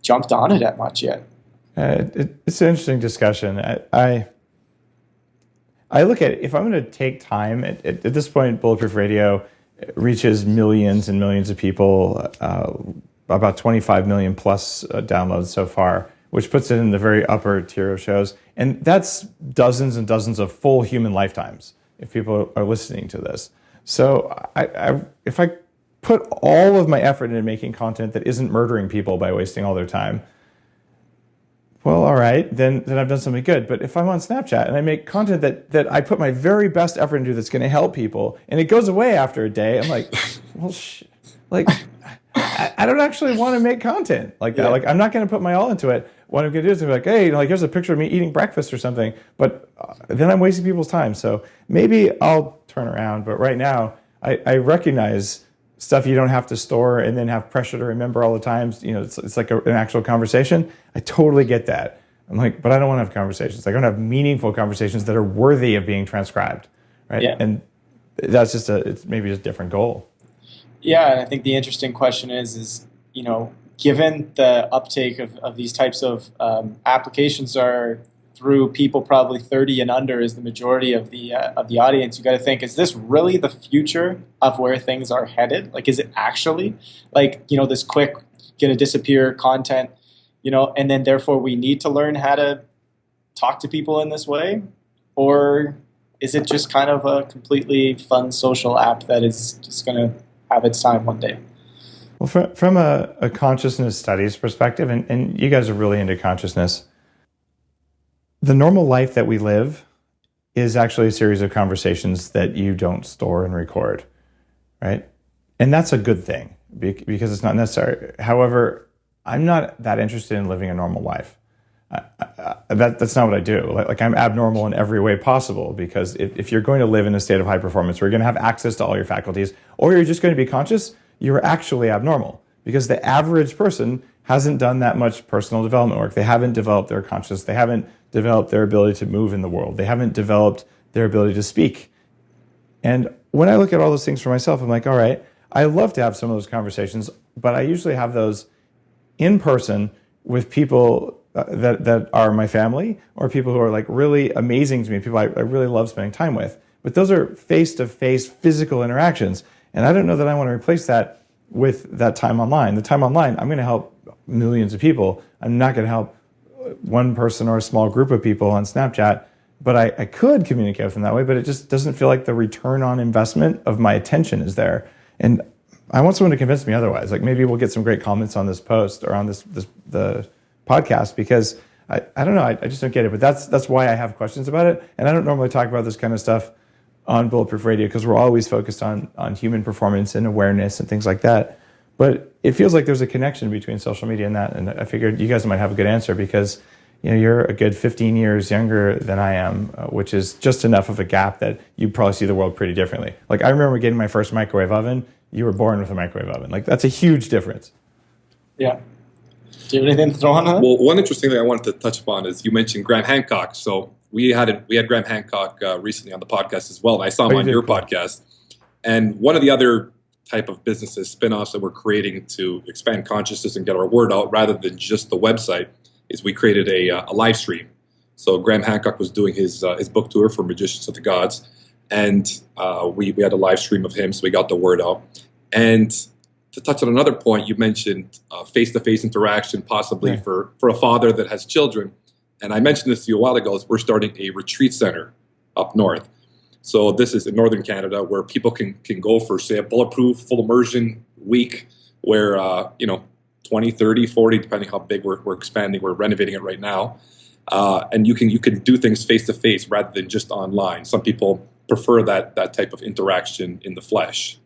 jumped on it that much yet. It's an interesting discussion. I look at it, if I'm going to take time, at this point, Bulletproof Radio reaches millions and millions of people, about 25 million plus downloads so far, which puts it in the very upper tier of shows. And that's dozens and dozens of full human lifetimes if people are listening to this. So if I put all of my effort into making content that isn't murdering people by wasting all their time, well, all right, then I've done something good. But if I'm on Snapchat and I make content that I put my very best effort into that's going to help people, and it goes away after a day, I'm like, well, I don't actually want to make content like that. Yeah. Like, I'm not going to put my all into it. What I'm going to do is be like, hey, here's a picture of me eating breakfast or something. But then I'm wasting people's time. So maybe I'll turn around. But right now, I recognize stuff you don't have to store and then have pressure to remember all the times. It's like an actual conversation. I totally get that. I'm like, but I don't want to have conversations. I don't have meaningful conversations that are worthy of being transcribed, right? Yeah. And that's it's maybe just a different goal. Yeah, and I think the interesting question is given the uptake of these types of applications are through people probably 30 and under is the majority of the audience, you got to think, is this really the future of where things are headed? Like, is it actually this quick gonna disappear content, and then therefore we need to learn how to talk to people in this way? Or is it just kind of a completely fun social app that is just gonna have its time one day? Well, from a consciousness studies perspective, and you guys are really into consciousness, the normal life that we live is actually a series of conversations that you don't store and record, right? And that's a good thing because it's not necessary. However, I'm not that interested in living a normal life. That's not what I do. Like I'm abnormal in every way possible, because if you're going to live in a state of high performance where you're going to have access to all your faculties, or you're just going to be conscious, you're actually abnormal, because the average person hasn't done that much personal development work. They haven't developed their consciousness. They haven't developed their ability to move in the world. They haven't developed their ability to speak. And when I look at all those things for myself, I'm like, all right, I love to have some of those conversations, but I usually have those in person with people that are my family, or people who are like really amazing to me, people I really love spending time with. But those are face-to-face physical interactions. And I don't know that I want to replace that with that time online. The time online, I'm going to help millions of people. I'm not going to help one person or a small group of people on Snapchat, but I could communicate with them that way, but it just doesn't feel like the return on investment of my attention is there. And I want someone to convince me otherwise. Like, maybe we'll get some great comments on this post or on the podcast, because I don't know, I just don't get it. But that's why I have questions about it. And I don't normally talk about this kind of stuff on Bulletproof Radio, because we're always focused on human performance and awareness and things like that. But it feels like there's a connection between social media and that. And I figured you guys might have a good answer, because you're a good 15 years younger than I am, which is just enough of a gap that you probably see the world pretty differently. Like, I remember getting my first microwave oven. You were born with a microwave oven. Like, that's a huge difference. Yeah. Do you have anything to throw on that? Well, one interesting thing I wanted to touch upon is you mentioned Graham Hancock. So we had Graham Hancock recently on the podcast as well, and I saw him on your podcast. And one of the other type of businesses, spin-offs that we're creating to expand consciousness and get our word out rather than just the website, is we created a live stream. So Graham Hancock was doing his book tour for Magicians of the Gods, and we had a live stream of him, so we got the word out. And to touch on another point, you mentioned face-to-face interaction, possibly for a father that has children. And I mentioned this to you a while ago, is we're starting a retreat center up north. So this is in northern Canada, where people can go for, say, a bulletproof full immersion week, where 20, 30, 40, depending how big we're expanding. We're renovating it right now. And you can do things face-to-face rather than just online. Some people prefer that type of interaction in the flesh.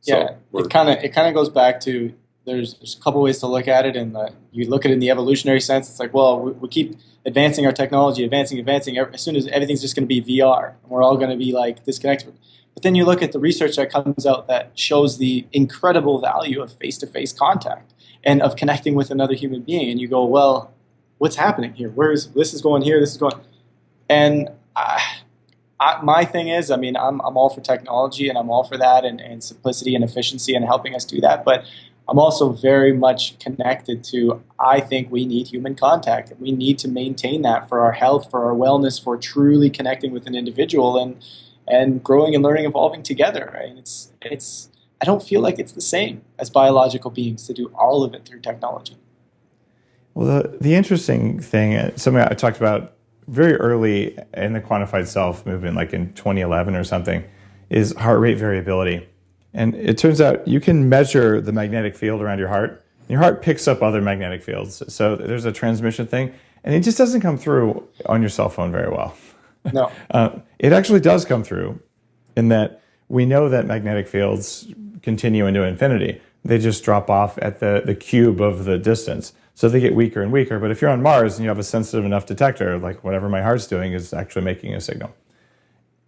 Yeah, so it kind of goes back to, there's a couple ways to look at it. And you look at it in the evolutionary sense. It's like, well, we keep advancing our technology, advancing. As soon as everything's just going to be VR, and we're all going to be like disconnected. But then you look at the research that comes out that shows the incredible value of face-to-face contact and of connecting with another human being. And you go, well, what's happening here? This is going here, this is going. And my thing is, I'm all for technology, and I'm all for that, and simplicity and efficiency and helping us do that. But I'm also very much connected to, I think we need human contact. We need to maintain that for our health, for our wellness, for truly connecting with an individual and growing and learning, evolving together. Right? It's. I don't feel like it's the same as biological beings to do all of it through technology. Well, the interesting thing, something I talked about very early in the quantified self movement, like in 2011 or something, is heart rate variability. And it turns out you can measure the magnetic field around your heart. And your heart picks up other magnetic fields. So there's a transmission thing, and it just doesn't come through on your cell phone very well. No. It actually does come through, in that we know that magnetic fields continue into infinity. They just drop off at the cube of the distance. So they get weaker and weaker. But if you're on Mars and you have a sensitive enough detector, like whatever my heart's doing is actually making a signal.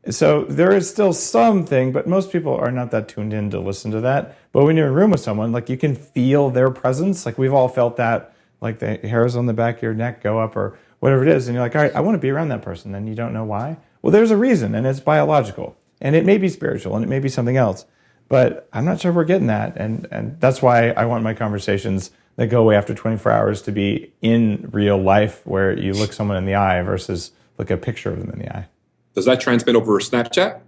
So there is still something, but most people are not that tuned in to listen to that. But when you're in a room with someone, like, you can feel their presence. Like, we've all felt that, like the hairs on the back of your neck go up or whatever it is. And you're like, all right, I want to be around that person. And you don't know why. Well, there's a reason, and it's biological. And it may be spiritual, and it may be something else. But I'm not sure we're getting that. And that's why I want my conversations that go away after 24 hours to be in real life, where you look someone in the eye versus look at a picture of them in the eye. Does that transmit over Snapchat?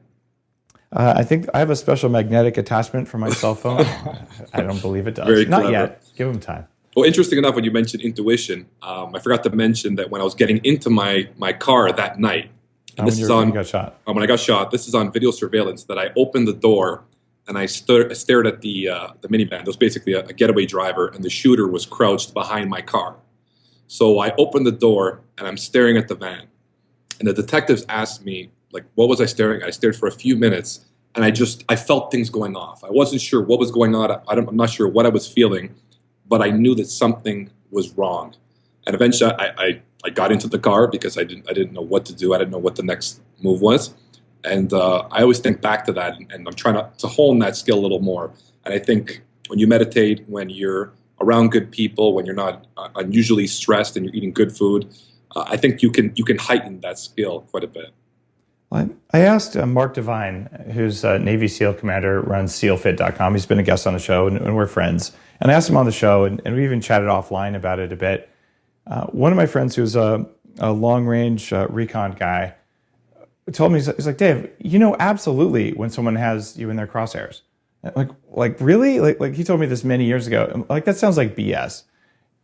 I think I have a special magnetic attachment for my cell phone. I don't believe it does. Very Not clever. yet. Give them time. Well, interesting enough, when you mentioned intuition, I forgot to mention that when I was getting into my car that night, and when you got shot. When I got shot, this is on video surveillance, that I opened the door and I stared at the minivan. There was basically a getaway driver, and the shooter was crouched behind my car. So I opened the door and I'm staring at the van. And the detectives asked me, like, what was I staring at? I stared for a few minutes, and I felt things going off. I wasn't sure what was going on. I'm not sure what I was feeling, but I knew that something was wrong. And eventually I got into the car because I didn't know what to do. I didn't know what the next move was. And I always think back to that, and I'm trying to hone that skill a little more. And I think when you meditate, when you're around good people, when you're not unusually stressed and you're eating good food, I think you can heighten that skill quite a bit. Well, I asked Mark Devine, who's a Navy SEAL commander, runs SEALFit.com. He's been a guest on the show, and we're friends. And I asked him on the show, and we even chatted offline about it a bit. One of my friends, who's a long-range recon guy, told me, he's like, Dave, you know absolutely when someone has you in their crosshairs. Like really? Like he told me this many years ago. I'm like, that sounds like BS.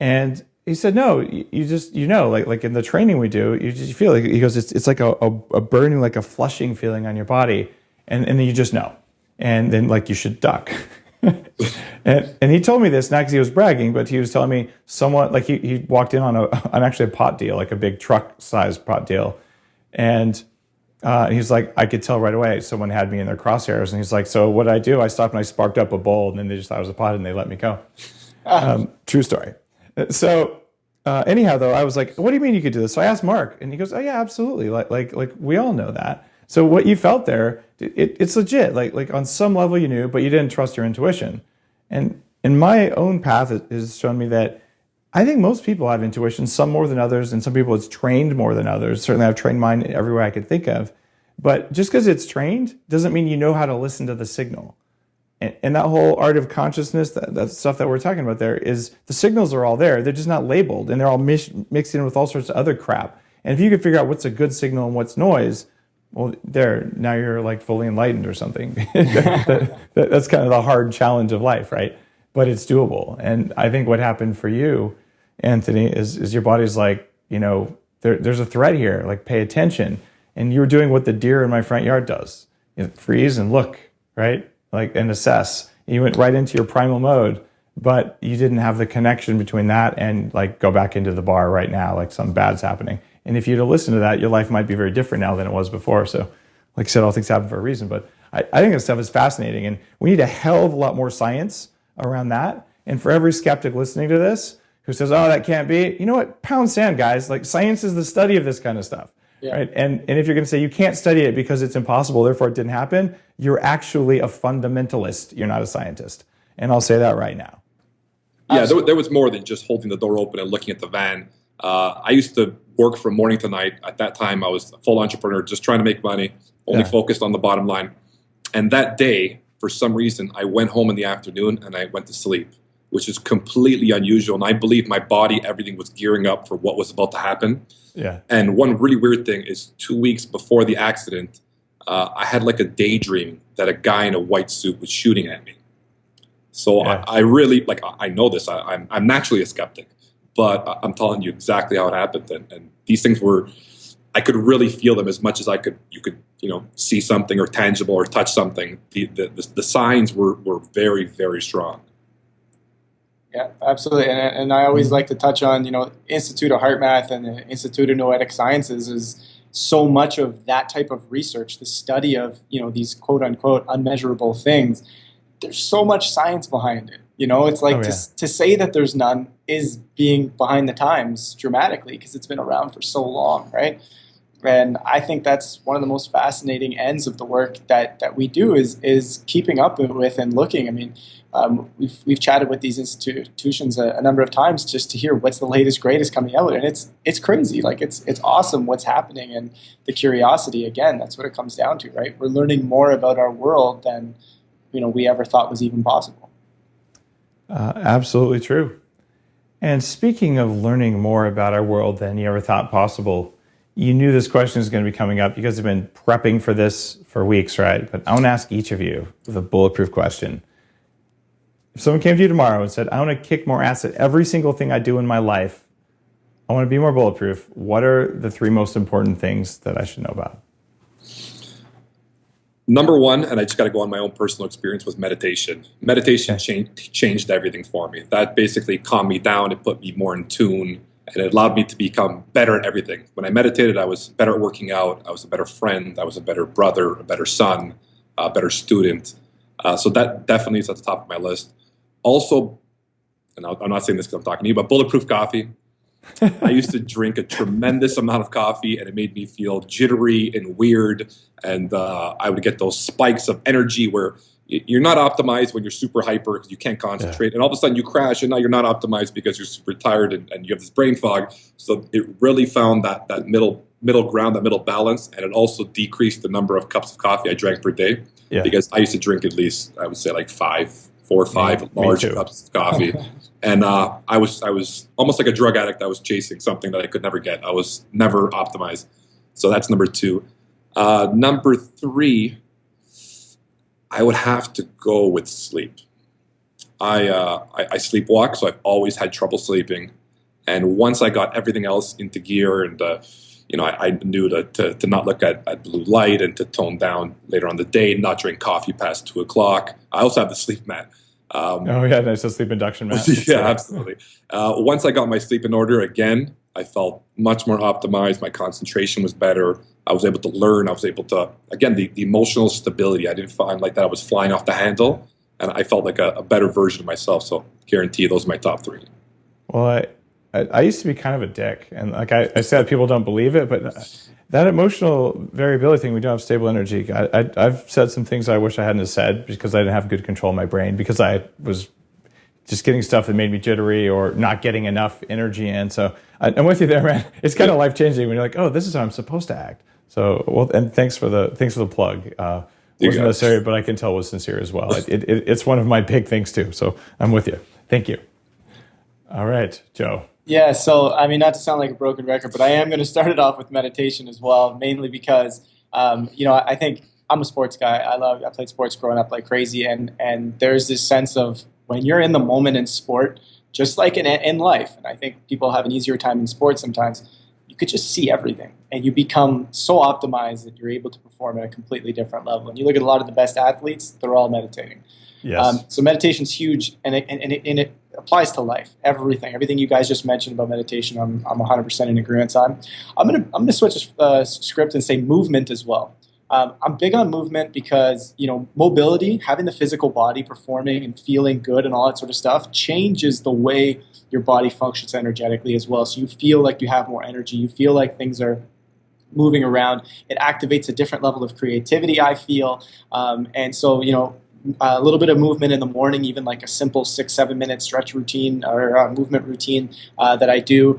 And he said, no, you just, like in the training we do, you just feel like, he goes, it's like a burning, like a flushing feeling on your body. And then you just know. And then like you should duck. and he told me this, not because he was bragging, but he was telling me someone, like he walked in on actually a pot deal, like a big truck sized pot deal. And he's like, I could tell right away someone had me in their crosshairs. And he's like, so what did I do? I stopped and I sparked up a bowl, and then they just thought it was a pot and they let me go. True story. So anyhow, though, I was like, what do you mean you could do this? So I asked Mark, and he goes, oh yeah, absolutely. Like we all know that. So what you felt there, it's legit. Like on some level you knew, but you didn't trust your intuition. And in my own path, it has shown me that I think most people have intuition, some more than others, and some people it's trained more than others. Certainly I've trained mine everywhere I could think of. But just because it's trained doesn't mean you know how to listen to the signal. And that whole art of consciousness, that stuff that we're talking about there, is the signals are all there. They're just not labeled, and they're all mixed in with all sorts of other crap. And if you could figure out what's a good signal and what's noise, well, now you're like fully enlightened or something. That's kind of the hard challenge of life, right? But it's doable. And I think what happened for you, Anthony, is your body's like, there's a threat here, like pay attention. And you were doing what the deer in my front yard does. Freeze and look, right? Like, and assess. You went right into your primal mode, but you didn't have the connection between that and like go back into the bar right now, like something bad's happening. And if you'd have listened to that, your life might be very different now than it was before. So like I said, all things happen for a reason, but I think this stuff is fascinating, and we need a hell of a lot more science around that. And for every skeptic listening to this who says, oh, that can't be, you know what? Pound sand, guys. Like science is the study of this kind of stuff. Yeah. Right? And if you're going to say you can't study it because it's impossible, therefore it didn't happen, you're actually a fundamentalist. You're not a scientist. And I'll say that right now. Yeah, there was more than just holding the door open and looking at the van. I used to work from morning to night. At that time, I was a full entrepreneur, just trying to make money, only focused on the bottom line. And that day, for some reason, I went home in the afternoon and I went to sleep, which is completely unusual. And I believe my body, everything was gearing up for what was about to happen. Yeah. And one really weird thing is 2 weeks before the accident, I had like a daydream that a guy in a white suit was shooting at me. So I really, like, I know this. I'm naturally a skeptic, but I'm telling you exactly how it happened. And these things were, I could really feel them as much as you could, see something or tangible or touch something. The signs were very, very strong. Yeah, absolutely. And I always like to touch on, Institute of Heart Math and the Institute of Noetic Sciences is so much of that type of research, the study of, these quote unquote unmeasurable things. There's so much science behind it. It's like to say that there's none is being behind the times dramatically because it's been around for so long, right? And I think that's one of the most fascinating ends of the work that we do is keeping up with and looking. I mean, we've chatted with these institutions a number of times just to hear what's the latest, greatest coming out, and it's crazy. Like it's awesome what's happening, and the curiosity. Again, that's what it comes down to, right? We're learning more about our world than we ever thought was even possible. Absolutely true. And speaking of learning more about our world than you ever thought possible, you knew this question was going to be coming up. You guys have been prepping for this for weeks, right? But I want to ask each of you the bulletproof question. If someone came to you tomorrow and said, I want to kick more ass at every single thing I do in my life, I want to be more bulletproof, what are the 3 most important things that I should know about? Number one, and I just got to go on my own personal experience, was meditation. Meditation changed everything for me. That basically calmed me down. It put me more in tune, and it allowed me to become better at everything. When I meditated, I was better at working out. I was a better friend. I was a better brother, a better son, a better student. So that definitely is at the top of my list. Also, and I'm not saying this because I'm talking to you, but bulletproof coffee. I used to drink a tremendous amount of coffee, and it made me feel jittery and weird. And I would get those spikes of energy where, you're not optimized when you're super hyper because you can't concentrate, and all of a sudden you crash, and now you're not optimized because you're super tired and you have this brain fog. So it really found that middle ground, that middle balance, and it also decreased the number of cups of coffee I drank per day. Yeah. Because I used to drink at least, I would say, like 4 or 5 large cups of coffee, and I was almost like a drug addict. I was chasing something that I could never get. I was never optimized. So that's number 2. Number 3, I would have to go with sleep. I sleepwalk, so I've always had trouble sleeping. And once I got everything else into gear, and I knew to not look at blue light and to tone down later on the day, not drink coffee past 2 o'clock. I also have the sleep mat. Nice, a sleep induction mat. Yeah, absolutely. Once I got my sleep in order again, I felt much more optimized. My concentration was better. I was able to learn. I was able to, again, the emotional stability. I didn't find like that I was flying off the handle, and I felt like a better version of myself. So guarantee those are my top 3. Well, I used to be kind of a dick, and like I said, people don't believe it, but that emotional variability thing, we don't have stable energy. I've said some things I wish I hadn't have said because I didn't have good control of my brain, because I was just getting stuff that made me jittery or not getting enough energy in. So I'm with you there, man. It's kind of life changing when you're like, oh, this is how I'm supposed to act. So, well, and thanks for the plug. Wasn't necessary, but I can tell was sincere as well. It's one of my big things too. So I'm with you. Thank you. All right, Joe. Yeah, so I mean, not to sound like a broken record, but I am going to start it off with meditation as well, mainly because I think I'm a sports guy. I played sports growing up like crazy, and there's this sense of when you're in the moment in sport, just like in life, and I think people have an easier time in sports sometimes, you could just see everything, and you become so optimized that you're able to perform at a completely different level. And you look at a lot of the best athletes; they're all meditating. Yes. So meditation's huge, and it applies to life. Everything you guys just mentioned about meditation, I'm 100% in agreement on. I'm gonna switch script and say movement as well. I'm big on movement because mobility, having the physical body performing and feeling good and all that sort of stuff, changes the way your body functions energetically as well. So you feel like you have more energy. You feel like things are moving around. It activates a different level of creativity, I feel, and so a little bit of movement in the morning, even like a simple 6-7 minute stretch routine or movement routine that I do.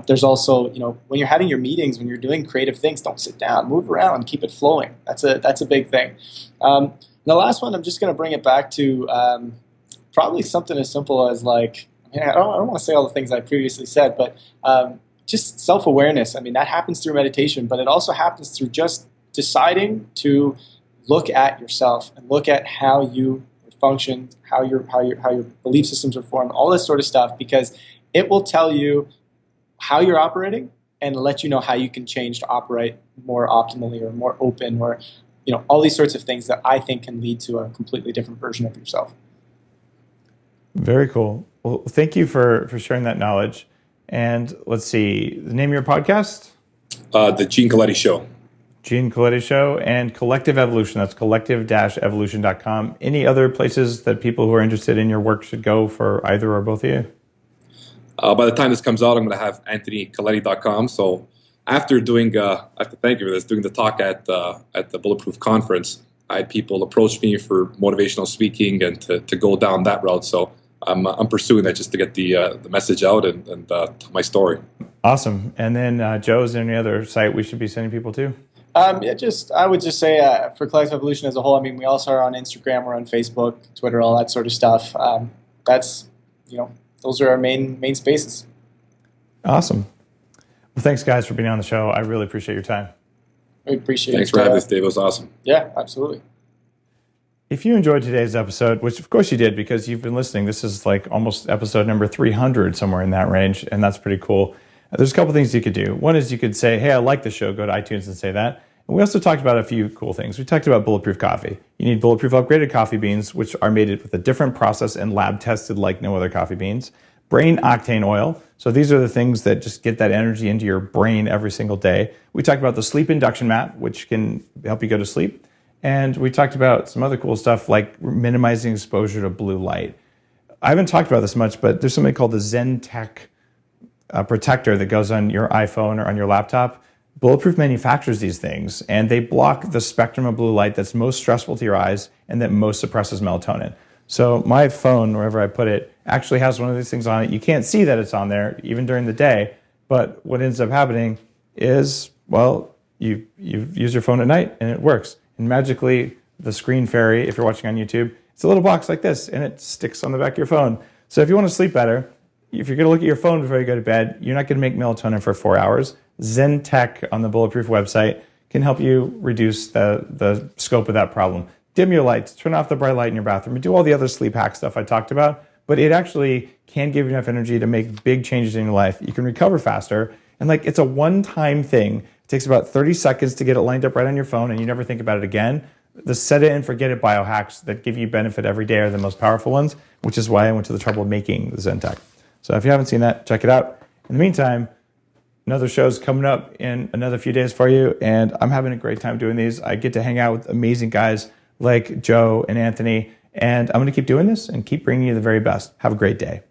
There's also, when you're having your meetings, when you're doing creative things, don't sit down, move around, keep it flowing. That's a big thing. The last one, I'm just going to bring it back to probably something as simple as like, I don't want to say all the things I previously said, but just self-awareness. I mean, that happens through meditation, but it also happens through just deciding to look at yourself and look at how you function, how your belief systems are formed, all this sort of stuff, because it will tell you how you're operating and let you know how you can change to operate more optimally or more open, or all these sorts of things that I think can lead to a completely different version of yourself. Very cool. Well, thank you for sharing that knowledge. And let's see, the name of your podcast? The Gene Coletti Show. Gene Coletti Show and Collective Evolution. That's collective-evolution.com. Any other places that people who are interested in your work should go for either or both of you? By the time this comes out, I'm going to have anthonycoletti.com. So after doing, I have to thank you for this, doing the talk at the Bulletproof conference, I had people approach me for motivational speaking and to go down that route. So I'm pursuing that just to get the message out and tell my story. Awesome. And then Joe, is there any other site we should be sending people to? I would just say for Collective Evolution as a whole, I mean, we also are on Instagram, we're on Facebook, Twitter, all that sort of stuff. Those are our main spaces. Awesome. Well, thanks guys for being on the show. I really appreciate your time. We appreciate it. Thanks for having us, Dave. It was awesome. Yeah, absolutely. If you enjoyed today's episode, which of course you did because you've been listening, this is like almost episode number 300, somewhere in that range, and that's pretty cool. There's a couple things you could do. One is you could say, hey, I like the show. Go to iTunes and say that. And we also talked about a few cool things. We talked about Bulletproof coffee. You need Bulletproof upgraded coffee beans, which are made with a different process and lab tested like no other coffee beans. Brain octane oil. So these are the things that just get that energy into your brain every single day. We talked about the sleep induction mat, which can help you go to sleep. And we talked about some other cool stuff like minimizing exposure to blue light. I haven't talked about this much, but there's something called the Zen Tech protector that goes on your iPhone or on your laptop. Bulletproof manufactures these things, and they block the spectrum of blue light that's most stressful to your eyes and that most suppresses melatonin. So my phone, wherever I put it, actually has one of these things on it. You can't see that it's on there even during the day, but what ends up happening is, well, you use your phone at night and it works. And magically, the screen fairy, if you're watching on YouTube, it's a little box like this and it sticks on the back of your phone. So if you want to sleep better, if you're going to look at your phone before you go to bed, you're not going to make melatonin for 4 hours. Zen Tech on the Bulletproof website can help you reduce the scope of that problem. Dim your lights, turn off the bright light in your bathroom, and do all the other sleep hack stuff I talked about. But it actually can give you enough energy to make big changes in your life. You can recover faster. And it's a one-time thing. It takes about 30 seconds to get it lined up right on your phone, and you never think about it again. The set it and forget it biohacks that give you benefit every day are the most powerful ones, which is why I went to the trouble of making the Zen Tech. So if you haven't seen that, check it out. In the meantime, another show's coming up in another few days for you, and I'm having a great time doing these. I get to hang out with amazing guys like Joe and Anthony, and I'm going to keep doing this and keep bringing you the very best. Have a great day.